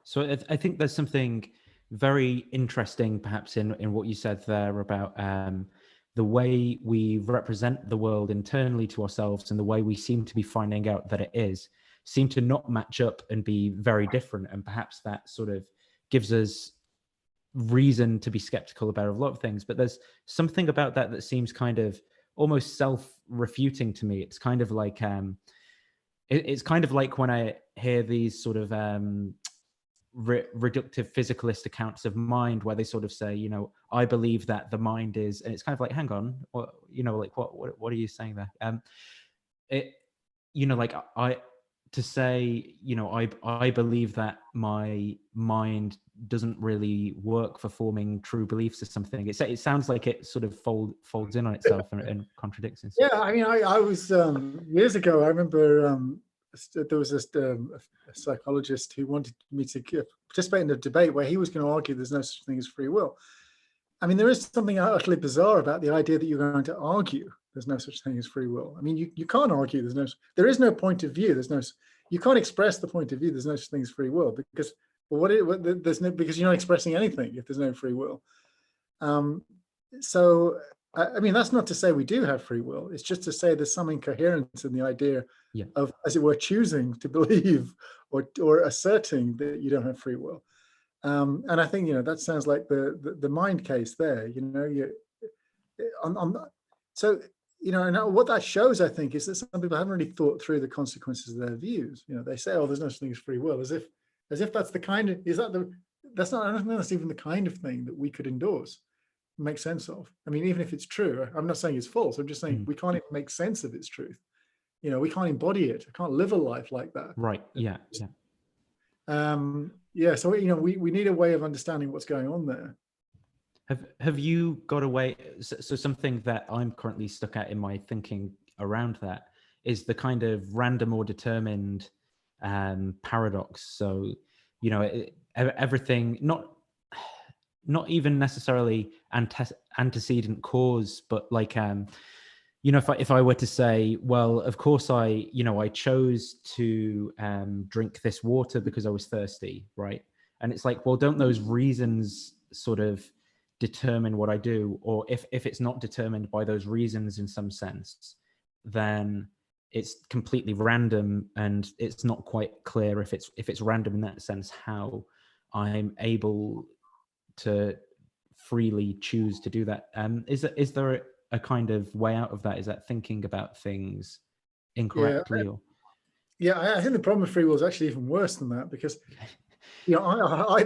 So I think there's something very interesting, perhaps, in what you said there about the way we represent the world internally to ourselves and the way we seem to be finding out that it is, seem to not match up and be very different. And perhaps that sort of gives us reason to be skeptical about a lot of things. But there's something about that seems kind of almost self-refuting to me. It's kind of like it's kind of like when I hear these sort of reductive physicalist accounts of mind, where they sort of say, you know, I believe that the mind is, and it's kind of like, hang on, what, you know, like what are you saying there? It, you know, like to say, you know, I believe that my mind doesn't really work for forming true beliefs or something. It sounds like it sort of folds in on itself and contradicts itself. Yeah, I mean, I was years ago. I remember there was a psychologist who wanted me to participate in a debate where he was going to argue there's no such thing as free will. I mean, there is something utterly bizarre about the idea that you're going to argue there's no such thing as free will. I mean, you can't argue there is no point of view. You can't express the point of view. There's no such thing as free will because because you're not expressing anything if there's no free will. So I mean, that's not to say we do have free will. It's just to say there's some incoherence in the idea of, as it were, choosing to believe or asserting that you don't have free will. And I think, you know, that sounds like the mind case there. You know, so, you know, and what that shows, I think, is that some people haven't really thought through the consequences of their views. You know, they say, "Oh, there's no such thing as free will," as if that's the kind of that's not. I don't think that's even the kind of thing that we could endorse, make sense of. I mean, even if it's true, I'm not saying it's false. I'm just saying we can't even make sense of its truth. You know, we can't embody it. I can't live a life like that. Right. Yeah. Yeah. So, you know, we need a way of understanding what's going on there. Have you got a way? So something that I'm currently stuck at in my thinking around that is the kind of random or determined paradox. So, you know, everything, not even necessarily antecedent cause, but like, you know, if I were to say, well, of course I chose to drink this water because I was thirsty, right? And it's like, well, don't those reasons sort of determine what I do? Or if it's not determined by those reasons in some sense, then it's completely random, and it's not quite clear if it's random in that sense how I'm able to freely choose to do that. Is there a kind of way out of that? Is that thinking about things incorrectly? I think the problem with free will is actually even worse than that, because you know,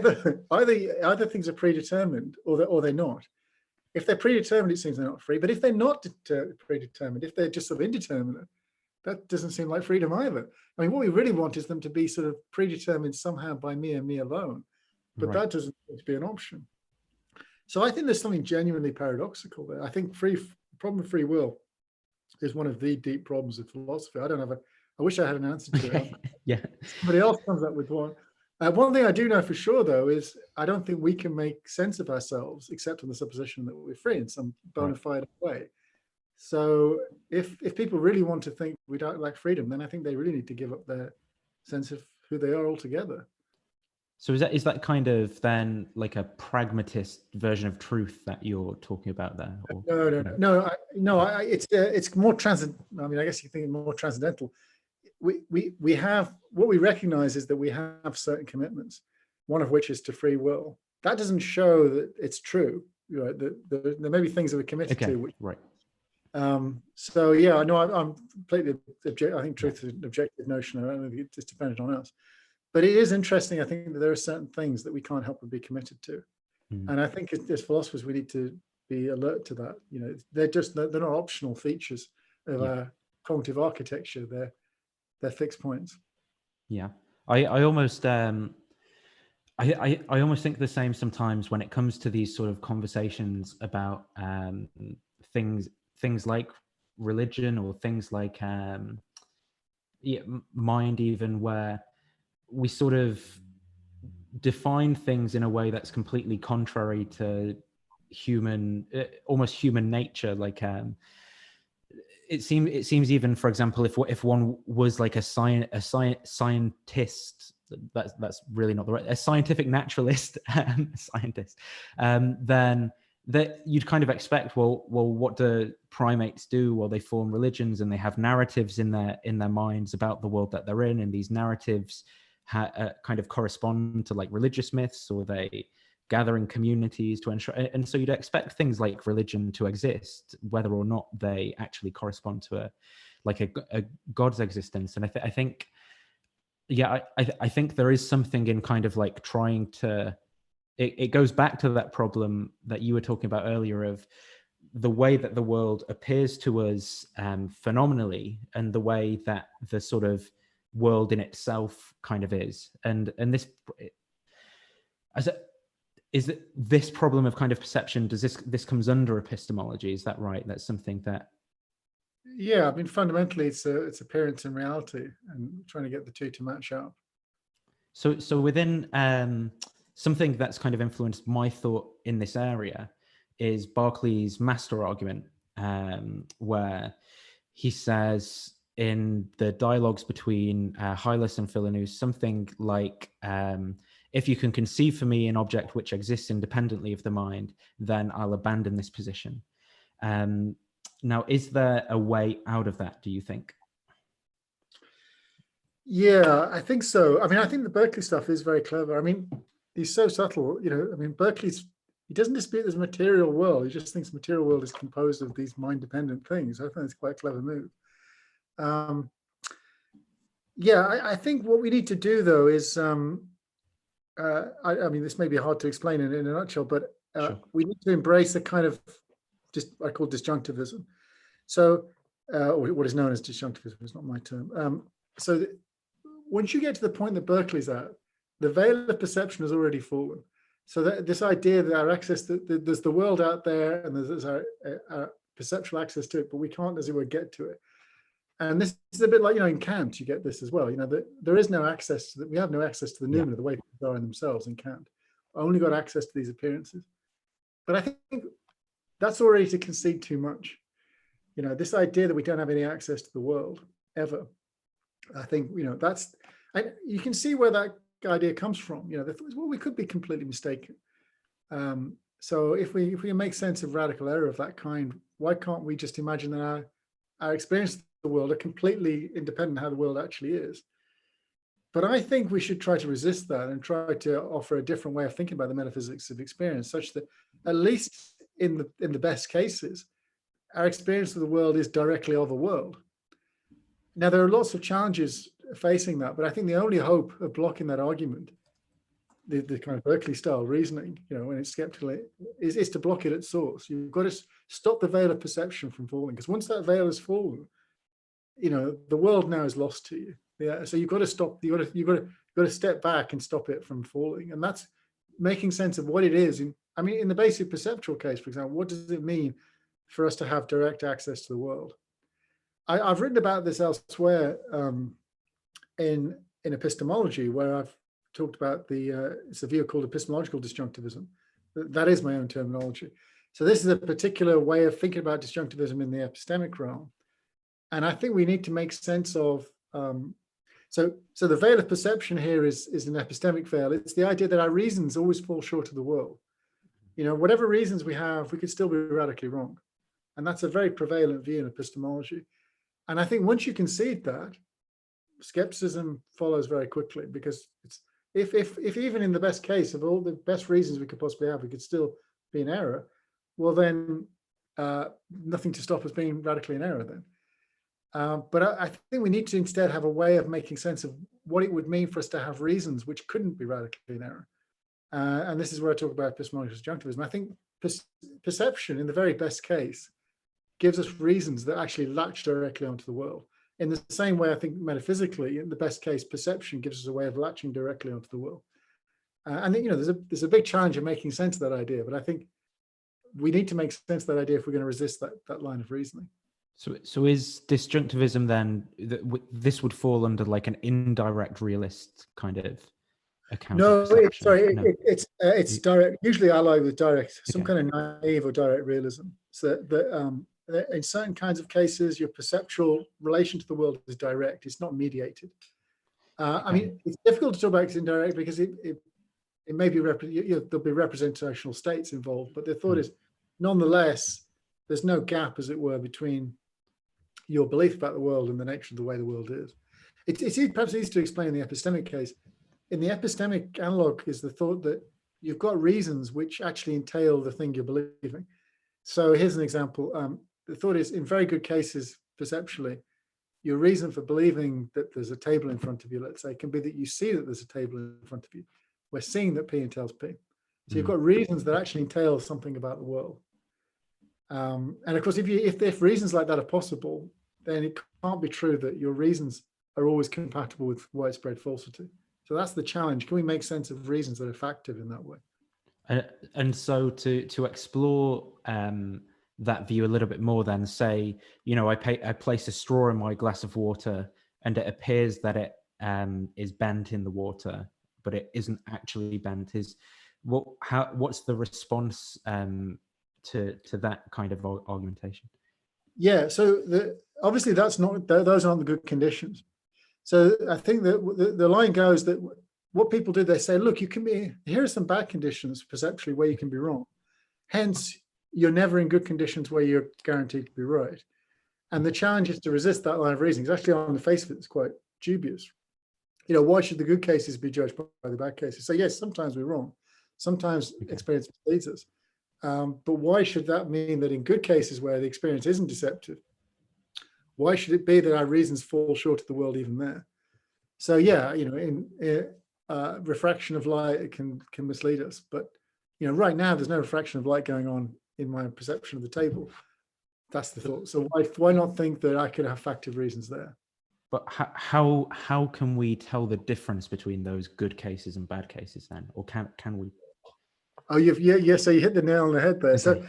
either things are predetermined or they're not. If they're predetermined, it seems they're not free. But if they're not predetermined, if they're just sort of indeterminate, that doesn't seem like freedom either. I mean, what we really want is them to be sort of predetermined somehow by me and me alone. But that doesn't seem to be an option. So I think there's something genuinely paradoxical there. I think the problem of free will is one of the deep problems of philosophy. I wish I had an answer to it. Yeah. Somebody else comes up with one. One thing I do know for sure, though, is I don't think we can make sense of ourselves except on the supposition that we're free in some bona fide way. So if people really want to think we don't like freedom, then I think they really need to give up their sense of who they are altogether. So is that kind of then like a pragmatist version of truth that you're talking about there? Or, No. It's more transcendental. I mean, I guess you think more transcendental. We have, what we recognize is that we have certain commitments, one of which is to free will. That doesn't show that it's true. Right? There may be things that we're committed to. Which, right. So yeah, no, I'm completely objective. I think truth is an objective notion. I don't think it's dependent on us. But it is interesting, I think, that there are certain things that we can't help but be committed to. And I think as philosophers, we need to be alert to that. You know, they're not optional features of our cognitive architecture. They're fixed points. Yeah. I almost I almost think the same sometimes when it comes to these sort of conversations about things like religion or things like mind, even, where we sort of define things in a way that's completely contrary to almost human nature. Like it seems even, for example, if one was like a scientist, that's really not the right, a scientific naturalist scientist, then that you'd kind of expect, well, what do primates do? Well, they form religions and they have narratives in their minds about the world that they're in, and these narratives kind of correspond to like religious myths, or they gather in communities to ensure, and so you'd expect things like religion to exist whether or not they actually correspond to a god's existence. And I think Yeah, I think there is something in kind of like trying to, it goes back to that problem that you were talking about earlier of the way that the world appears to us phenomenally, and the way that the sort of world in itself kind of is. And this, as it, is it this problem of kind of perception, does this comes under epistemology? Is that right? That's something that, Yeah, I mean, fundamentally, it's appearance and reality, and trying to get the two to match up. so within something that's kind of influenced my thought in this area is Berkeley's master argument, where he says in the dialogues between Hylas and Philinus something like, if you can conceive for me an object which exists independently of the mind, then I'll abandon this position. Now, is there a way out of that, do you think? Yeah, I think so. I mean, I think the Berkeley stuff is very clever. I mean, he's so subtle, you know. I mean, he doesn't dispute there's a material world. He just thinks the material world is composed of these mind-dependent things. I think it's quite a clever move. Yeah, I think what we need to do, though, is, I mean, this may be hard to explain in a nutshell, but Sure. we need to embrace a kind of, just I call disjunctivism. So, or what is known as disjunctivism, it's not my term. So once you get to the point that Berkeley's at, the veil of perception has already fallen. So that this idea that our access, there's the world out there, and there's our perceptual access to it, but we can't, as it were, get to it. And this is a bit like, you know, in Kant, you get this as well. You know, that there is no access to that. We have no access to the noumen of the way things are in themselves in Kant. Only got access to these appearances. But I think that's already to concede too much. You know, this idea that we don't have any access to the world ever. I think, you know, you can see where that idea comes from. You know, well, we could be completely mistaken. So if we make sense of radical error of that kind, why can't we just imagine that our experience of the world are completely independent of how the world actually is? But I think we should try to resist that and try to offer a different way of thinking about the metaphysics of experience, such that at least in the best cases, our experience of the world is directly of a world. Now, there are lots of challenges facing that, but I think the only hope of blocking that argument, the kind of Berkeley style reasoning, you know, when it's skeptical, is to block it at source. You've got to stop the veil of perception from falling, because once that veil has fallen, you know, the world now is lost to you. Yeah, so you've got to stop. You've got to step back and stop it from falling, and that's making sense of what it is. I mean, in the basic perceptual case, for example, what does it mean for us to have direct access to the world? I've written about this elsewhere in epistemology, where I've talked about it's a view called epistemological disjunctivism. That is my own terminology. So this is a particular way of thinking about disjunctivism in the epistemic realm, and I think we need to make sense of. So the veil of perception here is an epistemic veil. It's the idea that our reasons always fall short of the world. You know, whatever reasons we have, we could still be radically wrong, and that's a very prevalent view in epistemology. And I think once you concede that, skepticism follows very quickly, because it's if even in the best case of all the best reasons we could possibly have, we could still be in error, well then nothing to stop us being radically in error then. But I think we need to instead have a way of making sense of what it would mean for us to have reasons which couldn't be radically in error. And this is where I talk about epistemological disjunctivism. I think perception, in the very best case, gives us reasons that actually latch directly onto the world. In the same way, I think metaphysically, in the best case, perception gives us a way of latching directly onto the world. And you know, there's a big challenge in making sense of that idea, but I think we need to make sense of that idea if we're going to resist that line of reasoning. So is disjunctivism then, this would fall under like an indirect realist kind of account? No, of perception? it's direct, usually allied with direct, some kind of naive or direct realism. So that in certain kinds of cases, your perceptual relation to the world is direct, it's not mediated. I mean, it's difficult to talk about indirect because it may be, there'll be representational states involved, but the thought is, nonetheless, there's no gap, as it were, between your belief about the world and the nature of the way the world is. It's perhaps easy to explain in the epistemic case. In the epistemic analog is the thought that you've got reasons which actually entail the thing you're believing. So here's an example. The thought is, in very good cases, perceptually, your reason for believing that there's a table in front of you, let's say, can be that you see that there's a table in front of you. We're seeing that P entails P. So you've got reasons that actually entail something about the world. And of course, if reasons like that are possible, then it can't be true that your reasons are always compatible with widespread falsity. So that's the challenge. Can we make sense of reasons that are factive in that way? And so to explore that view a little bit more, then say, I place a straw in my glass of water, and it appears that it is bent in the water, but it isn't actually bent. What's the response to that kind of argumentation? Yeah, so obviously those aren't the good conditions. So I think that the line goes that what people do, they say, look, here are some bad conditions perceptually where you can be wrong. Hence, you're never in good conditions where you're guaranteed to be right. And the challenge is to resist that line of reasoning. It's actually, on the face of it, it's quite dubious. Why should the good cases be judged by the bad cases? So yes, sometimes we're wrong. Sometimes experience leads us. But why should that mean that in good cases where the experience isn't deceptive, why should it be that our reasons fall short of the world even there? So yeah, refraction of light, it can mislead us. But right now there's no refraction of light going on in my perception of the table. That's the thought. So why not think that I could have factive reasons there? But how can we tell the difference between those good cases and bad cases then, or can we? Oh, yeah. So you hit the nail on the head there. Okay. So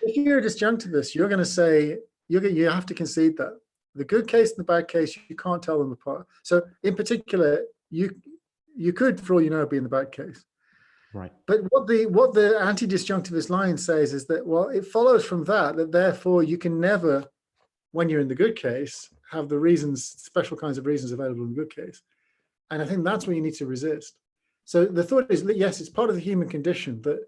if you're a disjunctivist, you're going to say you have to concede that the good case and the bad case, you can't tell them apart. So in particular, you could, for all you know, be in the bad case. Right. But what the anti-disjunctivist line says is that, well, it follows from that therefore you can never, when you're in the good case, have the reasons, special kinds of reasons available in the good case. And I think that's what you need to resist. So the thought is, yes, it's part of the human condition that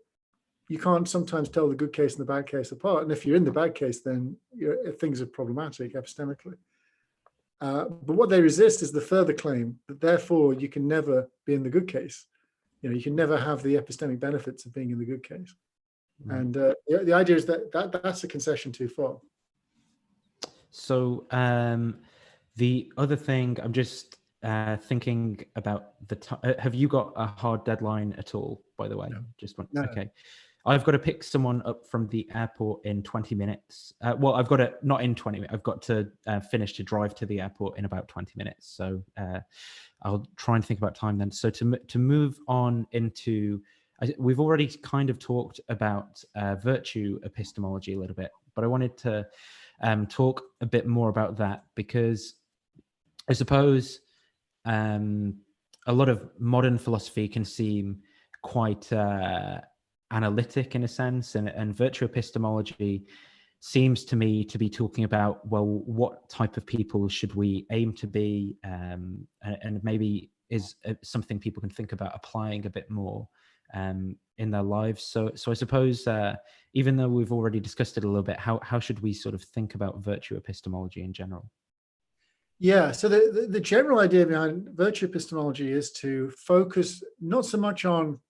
you can't sometimes tell the good case and the bad case apart. And if you're in the bad case, then things are problematic epistemically. But what they resist is the further claim that therefore you can never be in the good case. You can never have the epistemic benefits of being in the good case. Mm. And the idea is that's a concession too far. So the other thing I'm just thinking about have you got a hard deadline at all, by the way? No. Just one. No. Okay. I've got to pick someone up from the airport in 20 minutes. Well, I've got to, not in 20 minutes, I've got to finish to drive to the airport in about 20 minutes. So I'll try and think about time then. So to move on into, we've already kind of talked about virtue epistemology a little bit, but I wanted to talk a bit more about that, because I suppose a lot of modern philosophy can seem quite analytic in a sense, and virtue epistemology seems to me to be talking about, well, what type of people should we aim to be, and maybe is something people can think about applying a bit more in their lives. So I suppose even though we've already discussed it a little bit, how should we sort of think about virtue epistemology in general? Yeah, so the general idea behind virtue epistemology is to focus not so much on,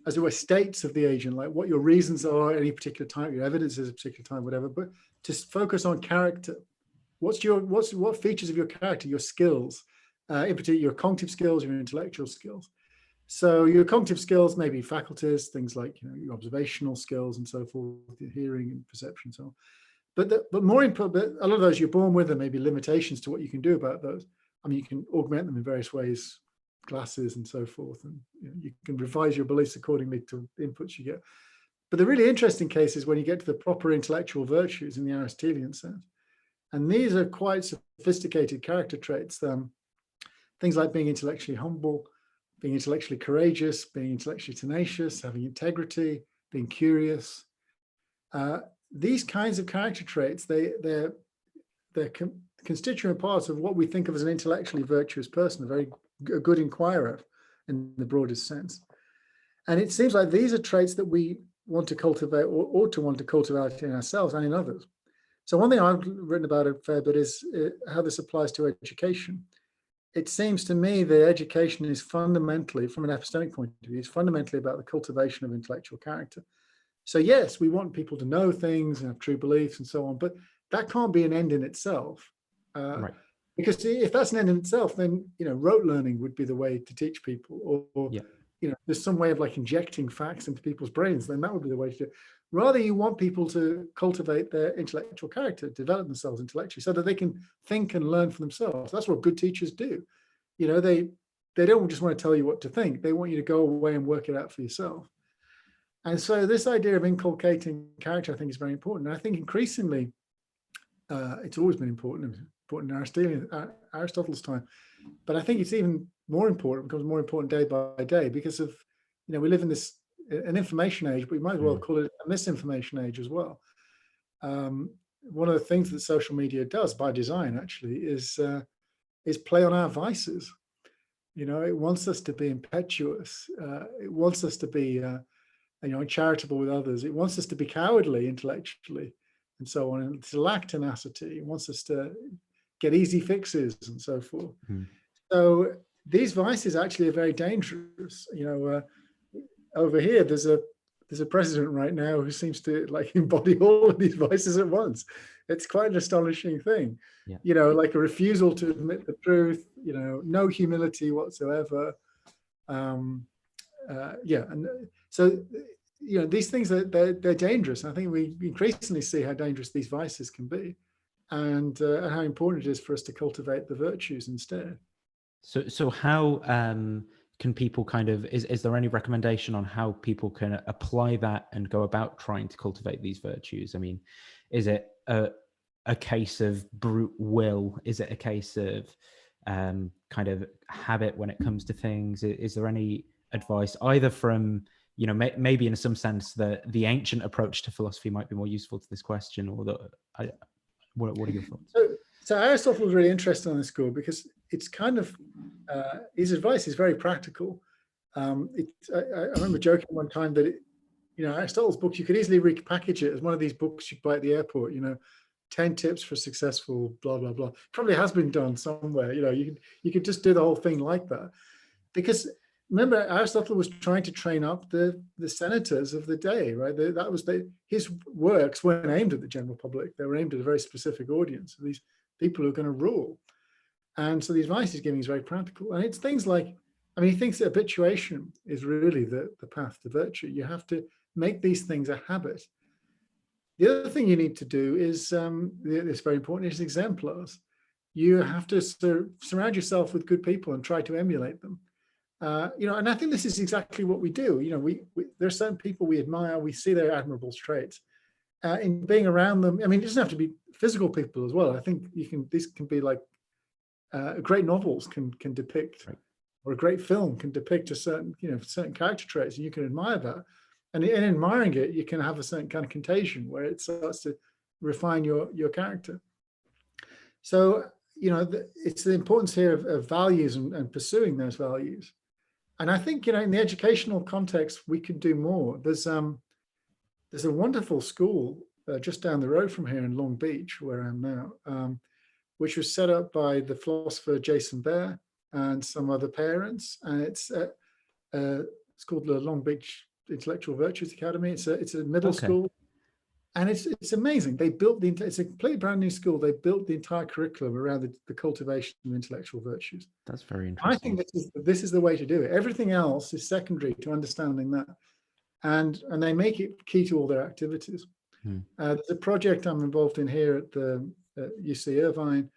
as it were, states of the agent, like what your reasons are at any particular time, your evidence is a particular time, whatever, but to focus on character. What features of your character, your skills, in particular your cognitive skills, your intellectual skills. So your cognitive skills may be faculties, things like your observational skills and so forth, your hearing and perception and so on. But more important, a lot of those you're born with, and maybe limitations to what you can do about those. I mean, you can augment them in various ways, classes and so forth, and you can revise your beliefs accordingly to the inputs you get. But the really interesting case is when you get to the proper intellectual virtues in the Aristotelian sense, and these are quite sophisticated character traits. Things like being intellectually humble, being intellectually courageous, being intellectually tenacious, having integrity, being curious. These kinds of character traits, they're constituent parts of what we think of as an intellectually virtuous person, a good inquirer in the broadest sense. And it seems like these are traits that we want to cultivate, or ought to want to cultivate in ourselves and in others. So one thing I've written about a fair bit is how this applies to education. It seems to me that education is fundamentally, from an epistemic point of view, is fundamentally about the cultivation of intellectual character. So yes, we want people to know things and have true beliefs and so on, but that can't be an end in itself. Right. Because if that's an end in itself, then rote learning would be the way to teach people, or Yeah. there's some way of like injecting facts into people's brains, then that would be the way to do it. Rather, you want people to cultivate their intellectual character, develop themselves intellectually, so that they can think and learn for themselves. That's what good teachers do. They don't just want to tell you what to think. They want you to go away and work it out for yourself. And so this idea of inculcating character, I think, is very important. And I think increasingly, it's always been important in Aristotle's time. But I think it's even more important, becomes more important day by day, because of, we live in an information age, but we might as well call it a misinformation age as well. One of the things that social media does by design, actually, is play on our vices. It wants us to be impetuous. It wants us to be, uncharitable with others. It wants us to be cowardly intellectually, and so on, and to lack tenacity. It wants us to get easy fixes and so forth. So these vices actually are very dangerous. Over here, there's a president right now who seems to embody all of these vices at once. It's quite an astonishing thing. Yeah. Like a refusal to admit the truth, no humility whatsoever. And so, these things they're dangerous. I think we increasingly see how dangerous these vices can be, and how important it is for us to cultivate the virtues instead. So how can people is there any recommendation on how people can apply that and go about trying to cultivate these virtues? I mean, is it a case of brute will? Is it a case of kind of habit when it comes to things? Is there any advice either from, maybe in some sense the ancient approach to philosophy might be more useful to this question, or what are your thoughts? So Aristotle was really interested in this school because it's kind of, his advice is very practical. I remember joking one time that, Aristotle's books, you could easily repackage it as one of these books you buy at the airport, 10 tips for successful, blah, blah, blah. Probably has been done somewhere, you could just do the whole thing like that. Because remember, Aristotle was trying to train up the senators of the day, right? His works weren't aimed at the general public. They were aimed at a very specific audience, these people who are going to rule. And so the advice he's giving is very practical. And it's things like, he thinks that habituation is really the path to virtue. You have to make these things a habit. The other thing you need to do is, it's very important, is exemplars. You have to surround yourself with good people and try to emulate them. And I think this is exactly what we do. There are certain people we admire, we see their admirable traits. In being around them, it doesn't have to be physical people as well. I think these can be like great novels can depict, right, or a great film can depict a certain character traits, and you can admire that. And in admiring it, you can have a certain kind of contagion where it starts to refine your character. So, it's the importance here of values and pursuing those values. And I think, in the educational context, we could do more. There's a wonderful school just down the road from here in Long Beach, where I am now, which was set up by the philosopher Jason Bear and some other parents. And it's called the Long Beach Intellectual Virtues Academy. It's a middle school. And it's amazing. They built it's a completely brand new school. They built the entire curriculum around the cultivation of intellectual virtues. That's very interesting. I think this is the way to do it. Everything else is secondary to understanding that. And they make it key to all their activities. There's a project I'm involved in here at the UC Irvine,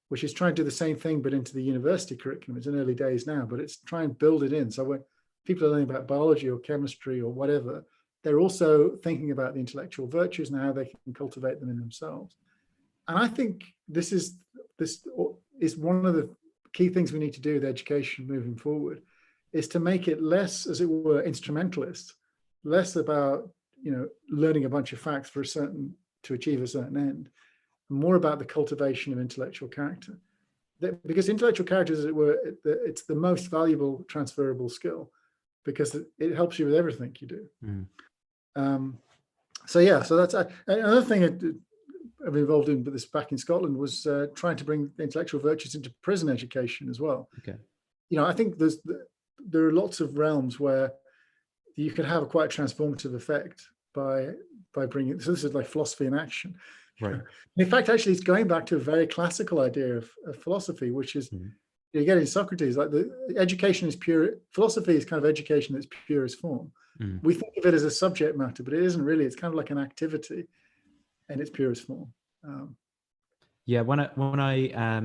which is trying to do the same thing, but into the university curriculum. It's in early days now, but it's trying to build it in. So when people are learning about biology or chemistry or whatever, they're also thinking about the intellectual virtues and how they can cultivate them in themselves. And I think this is one of the key things we need to do with education moving forward, is to make it less, as it were, instrumentalist, less about learning a bunch of facts to achieve a certain end, and more about the cultivation of intellectual character. Because intellectual character, as it were, it's the most valuable transferable skill, because it helps you with everything you do. So that's another thing I've been involved in, but this back in Scotland, was trying to bring the intellectual virtues into prison education as well. I think there are lots of realms where you can have quite a transformative effect by bringing. So this is like philosophy in action. Right. In fact, actually, it's going back to a very classical idea of philosophy, which is, you get in Socrates, like the education is pure, philosophy is kind of education that's purest form. We think of it as a subject matter, but it isn't really. It's kind of like an activity in its purest form. Yeah, when I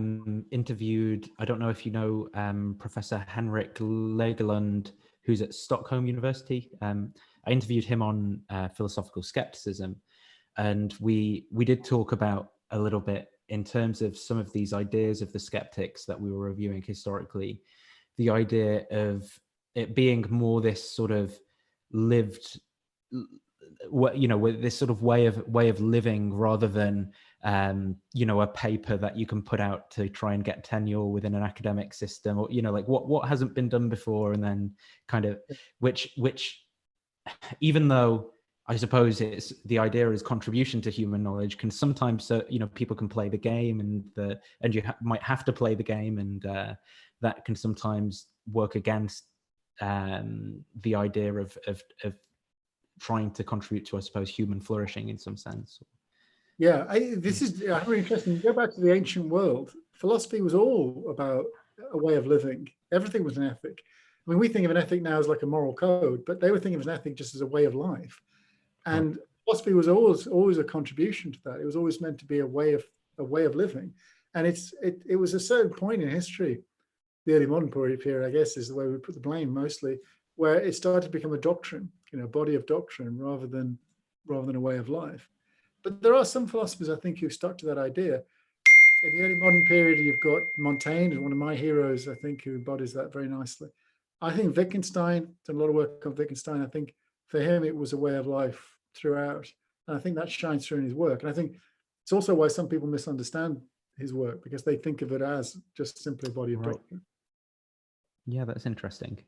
interviewed, I don't know if you know Professor Henrik Lagerlund, who's at Stockholm University. I interviewed him on philosophical skepticism, and we did talk about a little bit in terms of some of these ideas of the skeptics that we were reviewing historically, the idea of it being more this sort of lived, with this sort of way of living rather than a paper that you can put out to try and get tenure within an academic system, or like what hasn't been done before, and then kind of which even though I suppose it's the idea is contribution to human knowledge, can sometimes people can play the game and you might have to play the game, and that can sometimes work against the idea of trying to contribute to, I suppose, human flourishing in some sense. Yeah, this is very interesting. You go back to the ancient world, philosophy was all about a way of living. Everything was an ethic. I mean, we think of an ethic now as like a moral code, but they were thinking of an ethic just as a way of life. And philosophy was always a contribution to that. It was always meant to be a way of living. And it was a certain point in history, the early modern period, I guess, is the way we put the blame mostly, where it started to become a doctrine, a body of doctrine rather than a way of life. But there are some philosophers, I think, who stuck to that idea. In the early modern period, you've got Montaigne, one of my heroes, I think, who embodies that very nicely. I think Wittgenstein, done a lot of work on Wittgenstein. I think for him, it was a way of life throughout. And I think that shines through in his work. And I think it's also why some people misunderstand his work, because they think of it as just simply a body of doctrine. Yeah, that's interesting.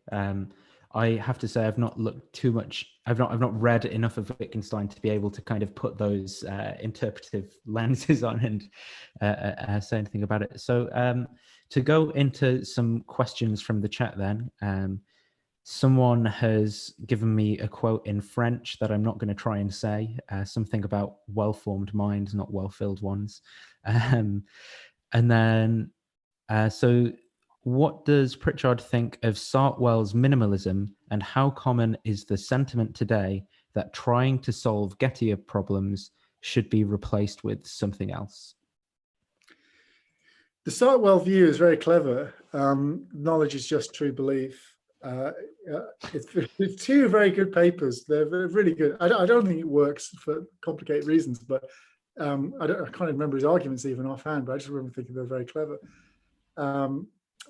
I have to say I've not looked too much. I've not read enough of Wittgenstein to be able to kind of put those interpretive lenses on and say anything about it. So to go into some questions from the chat, then someone has given me a quote in French that I'm not going to try and say. Something about well-formed minds, not well-filled ones. And then so. What does Pritchard think of Sartwell's minimalism, and how common is the sentiment today that trying to solve Gettier problems should be replaced with something else? The Sartwell view is very clever. Knowledge is just true belief. It's two very good papers. They're really good. I don't think it works for complicated reasons, but I can't remember his arguments even offhand, but I just remember thinking they're very clever.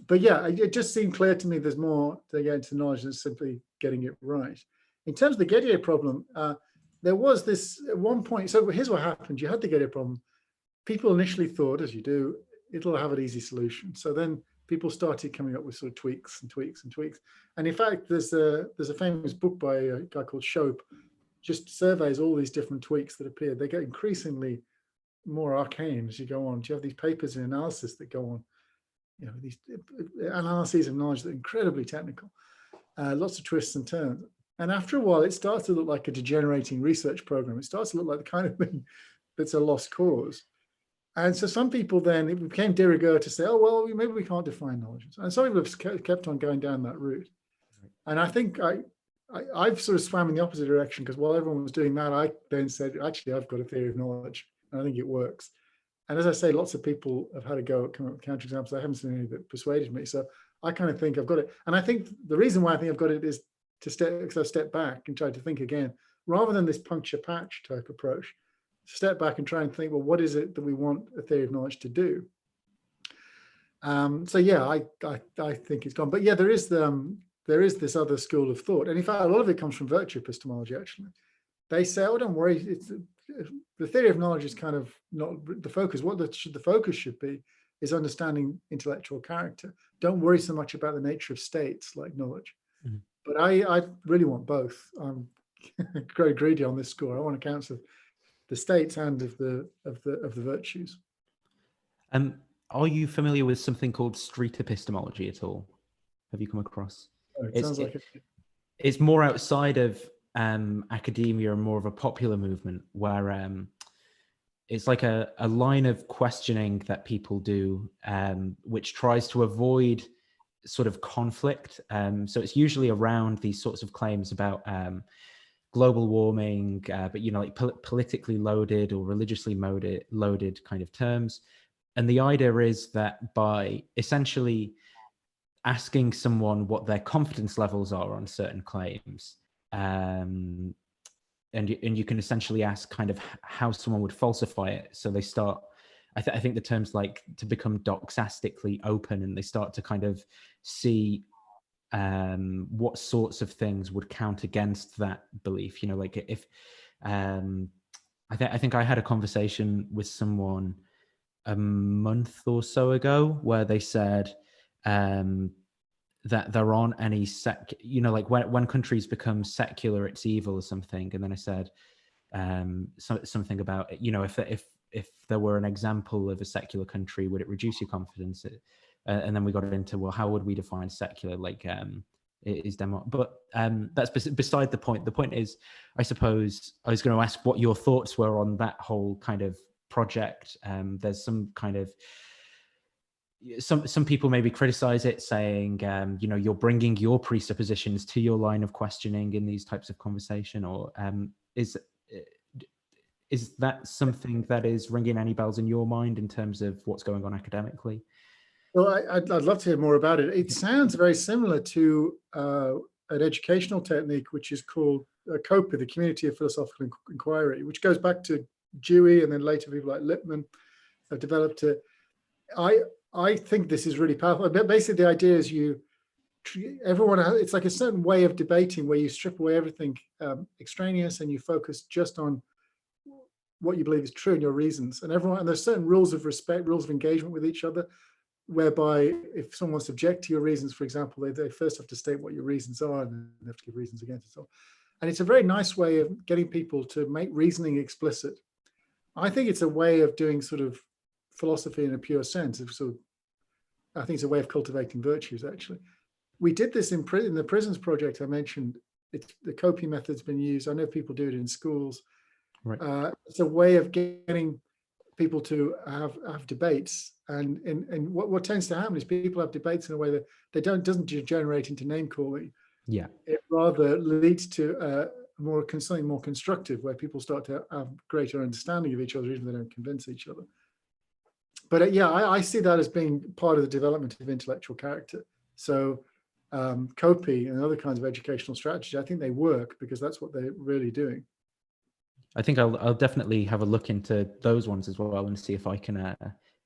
But yeah, it just seemed clear to me there's more to get into knowledge than simply getting it right. In terms of the Gettier problem, there was this at one point. So here's what happened. You had the Gettier problem. People initially thought, as you do, it'll have an easy solution. So then people started coming up with sort of tweaks and tweaks and tweaks. And in fact, there's a famous book by a guy called Shope, just surveys all these different tweaks that appeared. They get increasingly more arcane as you go on. You have these papers in analysis that go on. These analyses of knowledge that are incredibly technical, lots of twists and turns. And after a while, it starts to look like a degenerating research program. It starts to look like the kind of thing that's a lost cause. And so some people then, it became de rigueur to say, oh, well, maybe we can't define knowledge. And some people have kept on going down that route. And I think I've sort of swam in the opposite direction, because while everyone was doing that, I then said, actually, I've got a theory of knowledge, and I think it works. And as I say, lots of people have had a go at coming up with counterexamples. I haven't seen any that persuaded me. So I kind of think I've got it. And I think the reason why I think I've got it is because I've stepped back and tried to think again, rather than this puncture patch type approach, step back and try and think, well, what is it that we want a theory of knowledge to do? So yeah, I think it's gone. But yeah, there is this other school of thought. And in fact, a lot of it comes from virtue epistemology, actually. They say, oh, don't worry, the theory of knowledge is kind of not the focus. What the focus should be is understanding intellectual character. Don't worry so much about the nature of states like knowledge. Mm-hmm. But I really want both. I'm very greedy on this score. I want accounts of the states and of the virtues. Are you familiar with something called street epistemology at all? Have you come across? Oh, it sounds like it's more outside of academia and more of a popular movement, where it's like a line of questioning that people do, which tries to avoid sort of conflict. So it's usually around these sorts of claims about global warming, but like politically loaded or religiously loaded kind of terms. And the idea is that by essentially asking someone what their confidence levels are on certain claims, and you can essentially ask kind of how someone would falsify it. So they start, I think the terms like to become doxastically open, and they start to kind of see what sorts of things would count against that belief. Like if I think I had a conversation with someone a month or so ago where they said that there aren't any like when countries become secular, it's evil or something. And then I said something about, if there were an example of a secular country, would it reduce your confidence? And then we got into, well, how would we define secular? Like, is demo? But that's beside the point. The point is, I suppose I was going to ask what your thoughts were on that whole kind of project. There's some kind of some people maybe criticize it, saying, you're bringing your presuppositions to your line of questioning in these types of conversation, or is that something that is ringing any bells in your mind in terms of what's going on academically? Well, I'd love to hear more about it. It sounds very similar to an educational technique, which is called COPI, the Community of Philosophical Inquiry, which goes back to Dewey, and then later people like Lippmann have developed it. I think this is really powerful. But basically, the idea is it's like a certain way of debating where you strip away everything extraneous and you focus just on what you believe is true and your reasons. And there's certain rules of respect, rules of engagement with each other, whereby if someone wants to object to your reasons, for example, they first have to state what your reasons are, and then they have to give reasons against it. So, and it's a very nice way of getting people to make reasoning explicit. I think it's a way of doing sort of philosophy in a pure sense. I think it's a way of cultivating virtues, actually. We did this in the prisons project I mentioned. The COPI method's been used. I know people do it in schools. Right. It's a way of getting people to have debates. And what tends to happen is people have debates in a way that doesn't degenerate into name calling. Yeah. It rather leads to something more constructive, where people start to have greater understanding of each other, even if they don't convince each other. But I see that as being part of the development of intellectual character. So COPI and other kinds of educational strategies, I think they work because that's what they're really doing. I think I'll definitely have a look into those ones as well and see if I can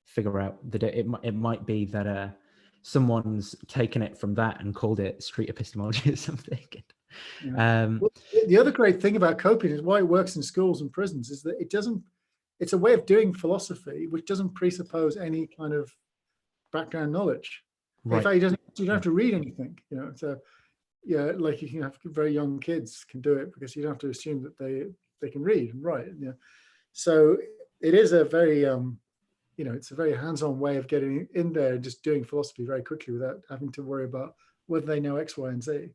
figure out that it might be that someone's taken it from that and called it street epistemology or something. Yeah. Well, the other great thing about COPI is why it works in schools and prisons is that it's a way of doing philosophy which doesn't presuppose any kind of background knowledge. Right. In fact, you don't have to read anything, So, like you can have very young kids can do it because you don't have to assume that they can read and write. So it is a very, it's a very hands-on way of getting in there and just doing philosophy very quickly without having to worry about whether they know X, Y, and Z.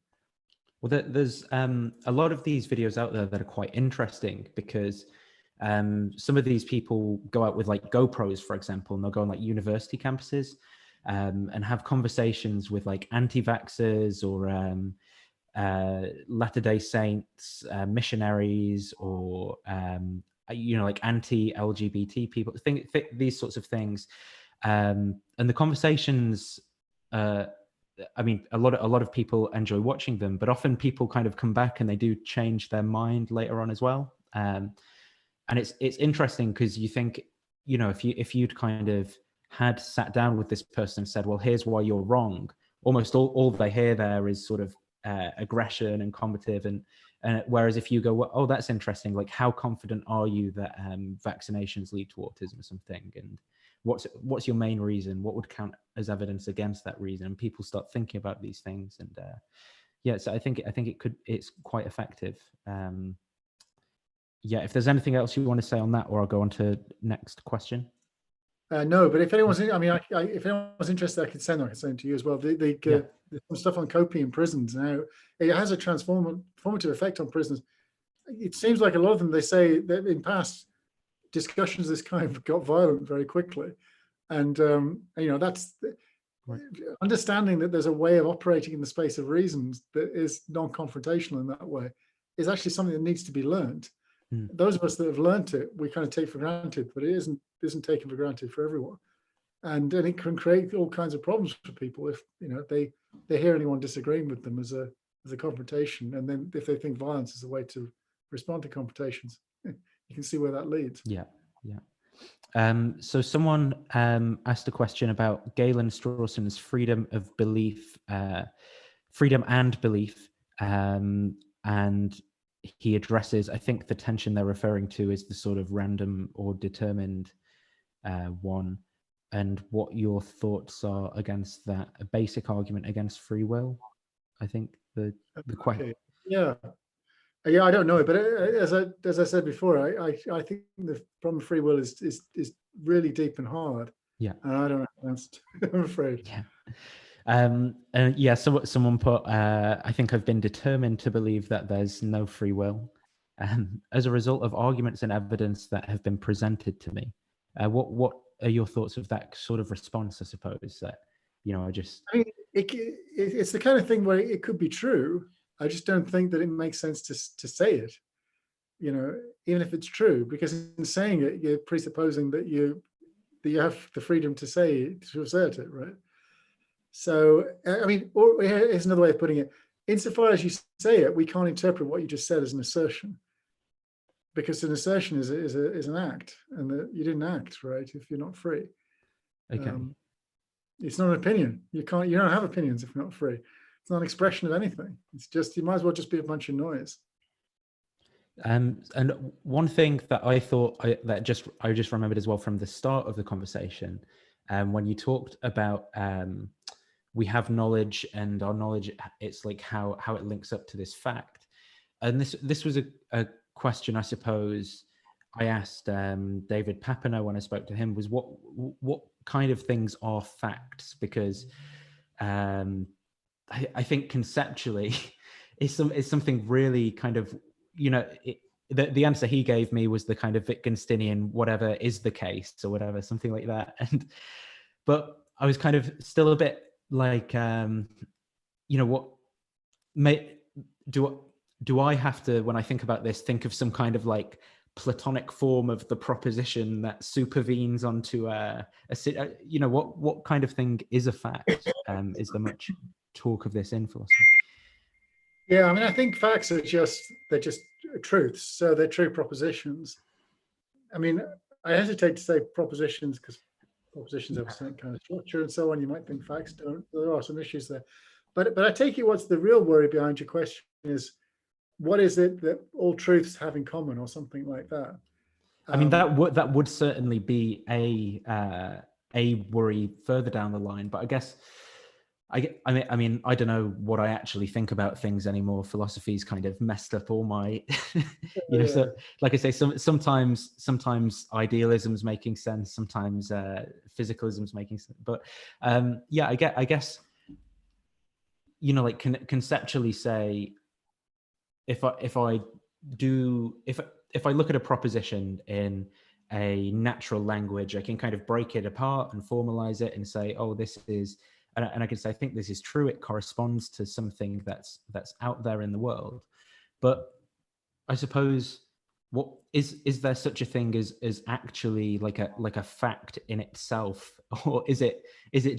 Well, there's a lot of these videos out there that are quite interesting because some of these people go out with like GoPros, for example, and they'll go on like university campuses and have conversations with like anti-vaxxers or Latter-day Saints, missionaries, or like anti-LGBT people. Think these sorts of things, and the conversations. I mean, a lot of people enjoy watching them, but often people kind of come back and they do change their mind later on as well. And it's interesting because you think, if you'd kind of had sat down with this person and said, well, here's why you're wrong, almost all they hear there is sort of aggression and combative, and whereas if you go, well, oh, that's interesting, like how confident are you that vaccinations lead to autism or something, and what's your main reason, what would count as evidence against that reason, and people start thinking about these things. And so I think it's quite effective. If there's anything else you want to say on that, or I'll go on to next question. No, but if anyone's, if anyone's interested, I can send it to you as well. There's some stuff on COPI in prisons now. It has a transformative effect on prisoners. It seems like a lot of them, they say that in past discussions of this kind got violent very quickly. And, that's Right. understanding that there's a way of operating in the space of reasons that is non-confrontational in that way is actually something that needs to be learned. Those of us that have learned it, we kind of take for granted, but it isn't taken for granted for everyone. And it can create all kinds of problems for people if they hear anyone disagreeing with them as a confrontation, and then if they think violence is a way to respond to confrontations, you can see where that leads. Yeah. So someone asked a question about Galen Strawson's freedom of belief, freedom and belief, and he addresses, I think the tension they're referring to is the sort of random or determined one, and what your thoughts are against that. A basic argument against free will, I think the question. Okay. Yeah, I don't know it, but as I said before, I think the problem of free will is really deep and hard. Yeah, and I don't know the answer to it, I'm afraid. Yeah. So someone put, I think I've been determined to believe that there's no free will, as a result of arguments and evidence that have been presented to me. What are your thoughts of that sort of response? I suppose that I mean, it's the kind of thing where it could be true. I just don't think that it makes sense to say it, even if it's true, because in saying it, you're presupposing that you have the freedom to say it, to assert it, right? So, I mean, or here's another way of putting it. Insofar as you say it, we can't interpret what you just said as an assertion, because an assertion is an act, and that you didn't act, right? If you're not free, okay. It's not an opinion. You don't have opinions if you're not free. It's not an expression of anything. It's just, you might as well just be a bunch of noise. And one thing that I thought I just remembered as well from the start of the conversation, when you talked about we have knowledge, and our knowledge, it's like how it links up to this fact. And this was a question, I suppose, I asked David Papineau when I spoke to him, was what kind of things are facts? Because I think conceptually it's something really kind of, the answer he gave me was the kind of Wittgensteinian whatever is the case or whatever, something like that. But I was kind of still a bit like, what do I have to, when I think about this, think of some kind of like Platonic form of the proposition that supervenes onto what kind of thing is a fact? Is there much talk of this in philosophy? Yeah, I mean, I think facts are just truths, so they're true propositions. I mean, I hesitate to say propositions because propositions have a certain kind of structure and so on. You might think facts don't. There are some issues there, but I take it what's the real worry behind your question is, what is it that all truths have in common, or something like that? I mean, that would certainly be a worry further down the line. But I guess, I mean, I don't know what I actually think about things anymore. Philosophy's kind of messed up all my, So like I say, sometimes idealism's making sense, sometimes physicalism's making sense. But I guess, like conceptually say, if I look at a proposition in a natural language, I can kind of break it apart and formalize it and say, oh, this is, and I can say, I think this is true. It corresponds to something that's out there in the world. But I suppose, what is there such a thing as actually like a fact in itself, or is it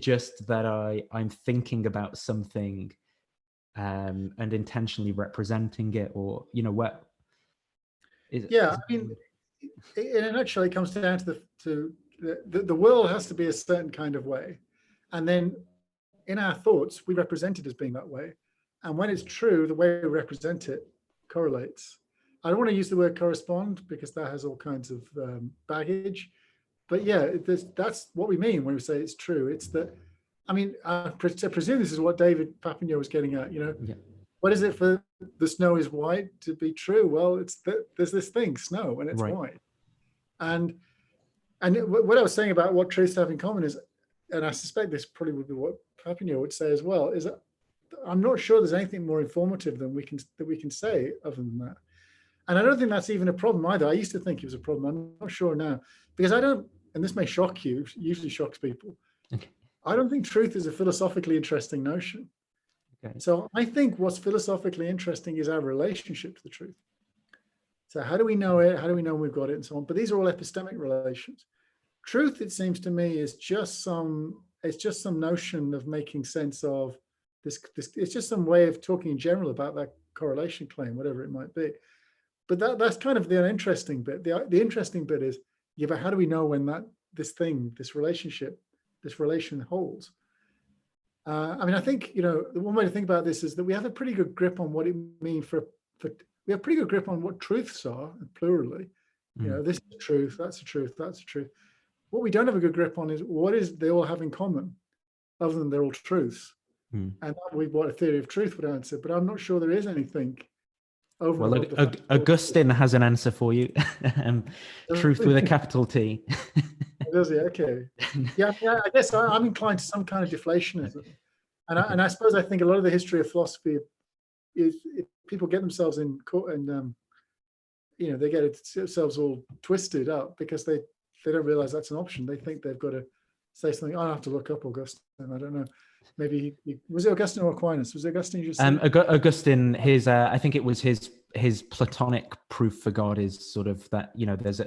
just that I'm thinking about something and intentionally representing it, or what is it? I mean, in a nutshell, it comes down to the world has to be a certain kind of way, and then in our thoughts we represent it as being that way, and when it's true, the way we represent it correlates. I don't want to use the word correspond because that has all kinds of baggage, but yeah, that's what we mean when we say it's true. It's that, I mean, I presume this is what David Papineau was getting at. Yeah. What is it for the snow is white to be true? Well, it's that there's this thing, snow, and it's white. And what I was saying about what truths have in common is, and I suspect this probably would be what Papineau would say as well, is that I'm not sure there's anything more informative than we can say other than that. And I don't think that's even a problem either. I used to think it was a problem. I'm not sure now, because I don't, and this may shock you, usually shocks people. Okay. I don't think truth is a philosophically interesting notion. Okay. So I think what's philosophically interesting is our relationship to the truth. So how do we know it? How do we know we've got it, and so on? But these are all epistemic relations. Truth, it seems to me, is just some, it's just some notion of making sense of this. It's just some way of talking in general about that correlation claim, whatever it might be. But that's kind of the uninteresting bit. The interesting bit is, yeah, but how do we know when this relation holds? I mean, I think, the one way to think about this is that we have a pretty good grip on what it means we have pretty good grip on what truths are, plurally. This is the truth, that's the truth, that's the truth. What we don't have a good grip on is what is they all have in common, other than they're all truths. And that would be what a theory of truth would answer. But I'm not sure there is anything. Well, Augustine has an answer for you. Truth with a capital T. Does he? Okay. Yeah, I guess I'm inclined to some kind of deflationism. And I suppose I think a lot of the history of philosophy is if people get themselves in court and, they get themselves all twisted up because they don't realize that's an option. They think they've got to say something. I'll have to look up Augustine. I don't know. Maybe was it Augustine or Aquinas? Was it Augustine you just said? Augustine, his I think it was his Platonic proof for God is sort of that, there's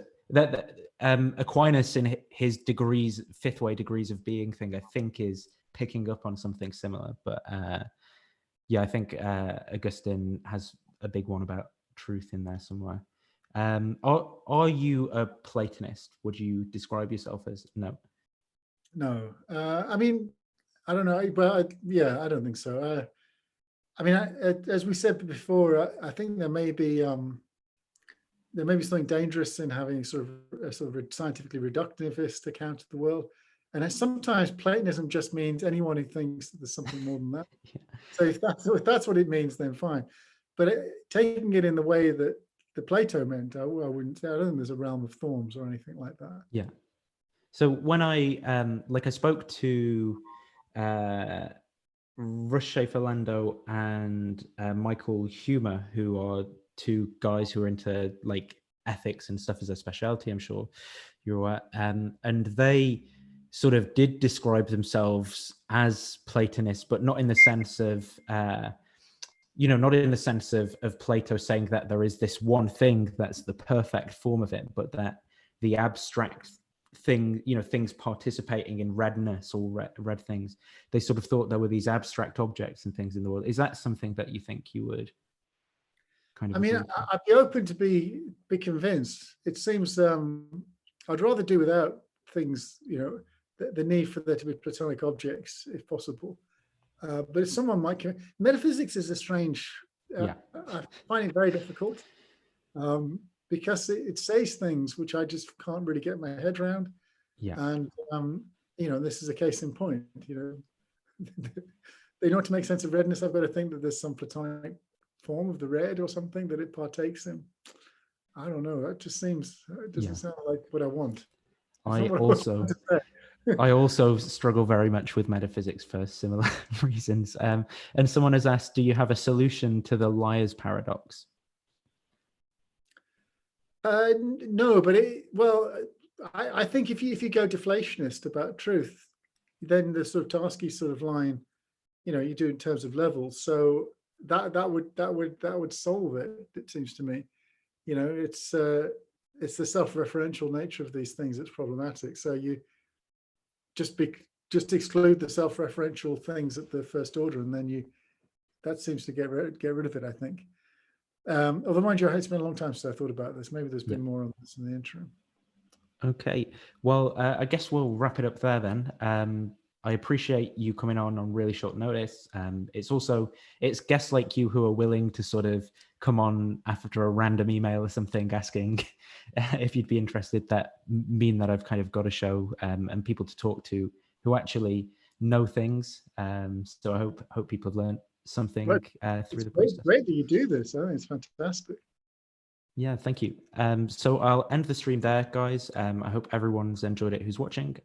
Aquinas in his degrees, fifth way degrees of being thing, I think is picking up on something similar. But I think Augustine has a big one about truth in there somewhere. Are you a Platonist? Would you describe yourself as? No. No. I mean, I don't know, but I don't think so. I mean, as we said before, I think there may be something dangerous in having sort of a scientifically reductivist account of the world, and sometimes Platonism just means anyone who thinks that there's something more than that. So if that's what it means, then fine. But taking it in the way that the Plato meant, I wouldn't say. I don't think there's a realm of forms or anything like that. Yeah. So when I spoke to Russ Schaefer-Lando and Michael Humer, who are two guys who are into ethics and stuff as a specialty, I'm sure you're aware, and they sort of did describe themselves as Platonists, but not in the sense of not in the sense of Plato saying that there is this one thing that's the perfect form of it, but that the abstract thing, things participating in redness or red things, they sort of thought there were these abstract objects and things in the world. Is that something that you think you would kind of? I mean, I'd be open to be convinced. It seems I'd rather do without things, the need for there to be Platonic objects if possible. But if someone might, metaphysics is a strange. I find it very difficult. Because it says things which I just can't really get my head around. Yeah. And, this is a case in point, in order to make sense of redness, I've got to think that there's some Platonic form of the red or something that it partakes in. I don't know. That just seems, it doesn't sound like what I want. I also struggle very much with metaphysics for similar reasons. And someone has asked, do you have a solution to the liar's paradox? No, but I think if you go deflationist about truth, then the sort of Tarski sort of line, you do in terms of levels. So that would solve it. It seems to me, it's the self-referential nature of these things that's problematic. So you just exclude the self-referential things at the first order, and then that seems to get rid of it, I think. Although, mind you, it's been a long time since I thought about this. Maybe there's been more on this in the interim. Okay. Well, I guess we'll wrap it up there then. I appreciate you coming on really short notice. It's guests like you who are willing to sort of come on after a random email or something asking if you'd be interested, that mean that I've kind of got a show and people to talk to who actually know things. So I hope people have learned something through the process. Great that you do this. I think it's fantastic. Yeah, thank you. So I'll end the stream there, guys. I hope everyone's enjoyed it who's watching.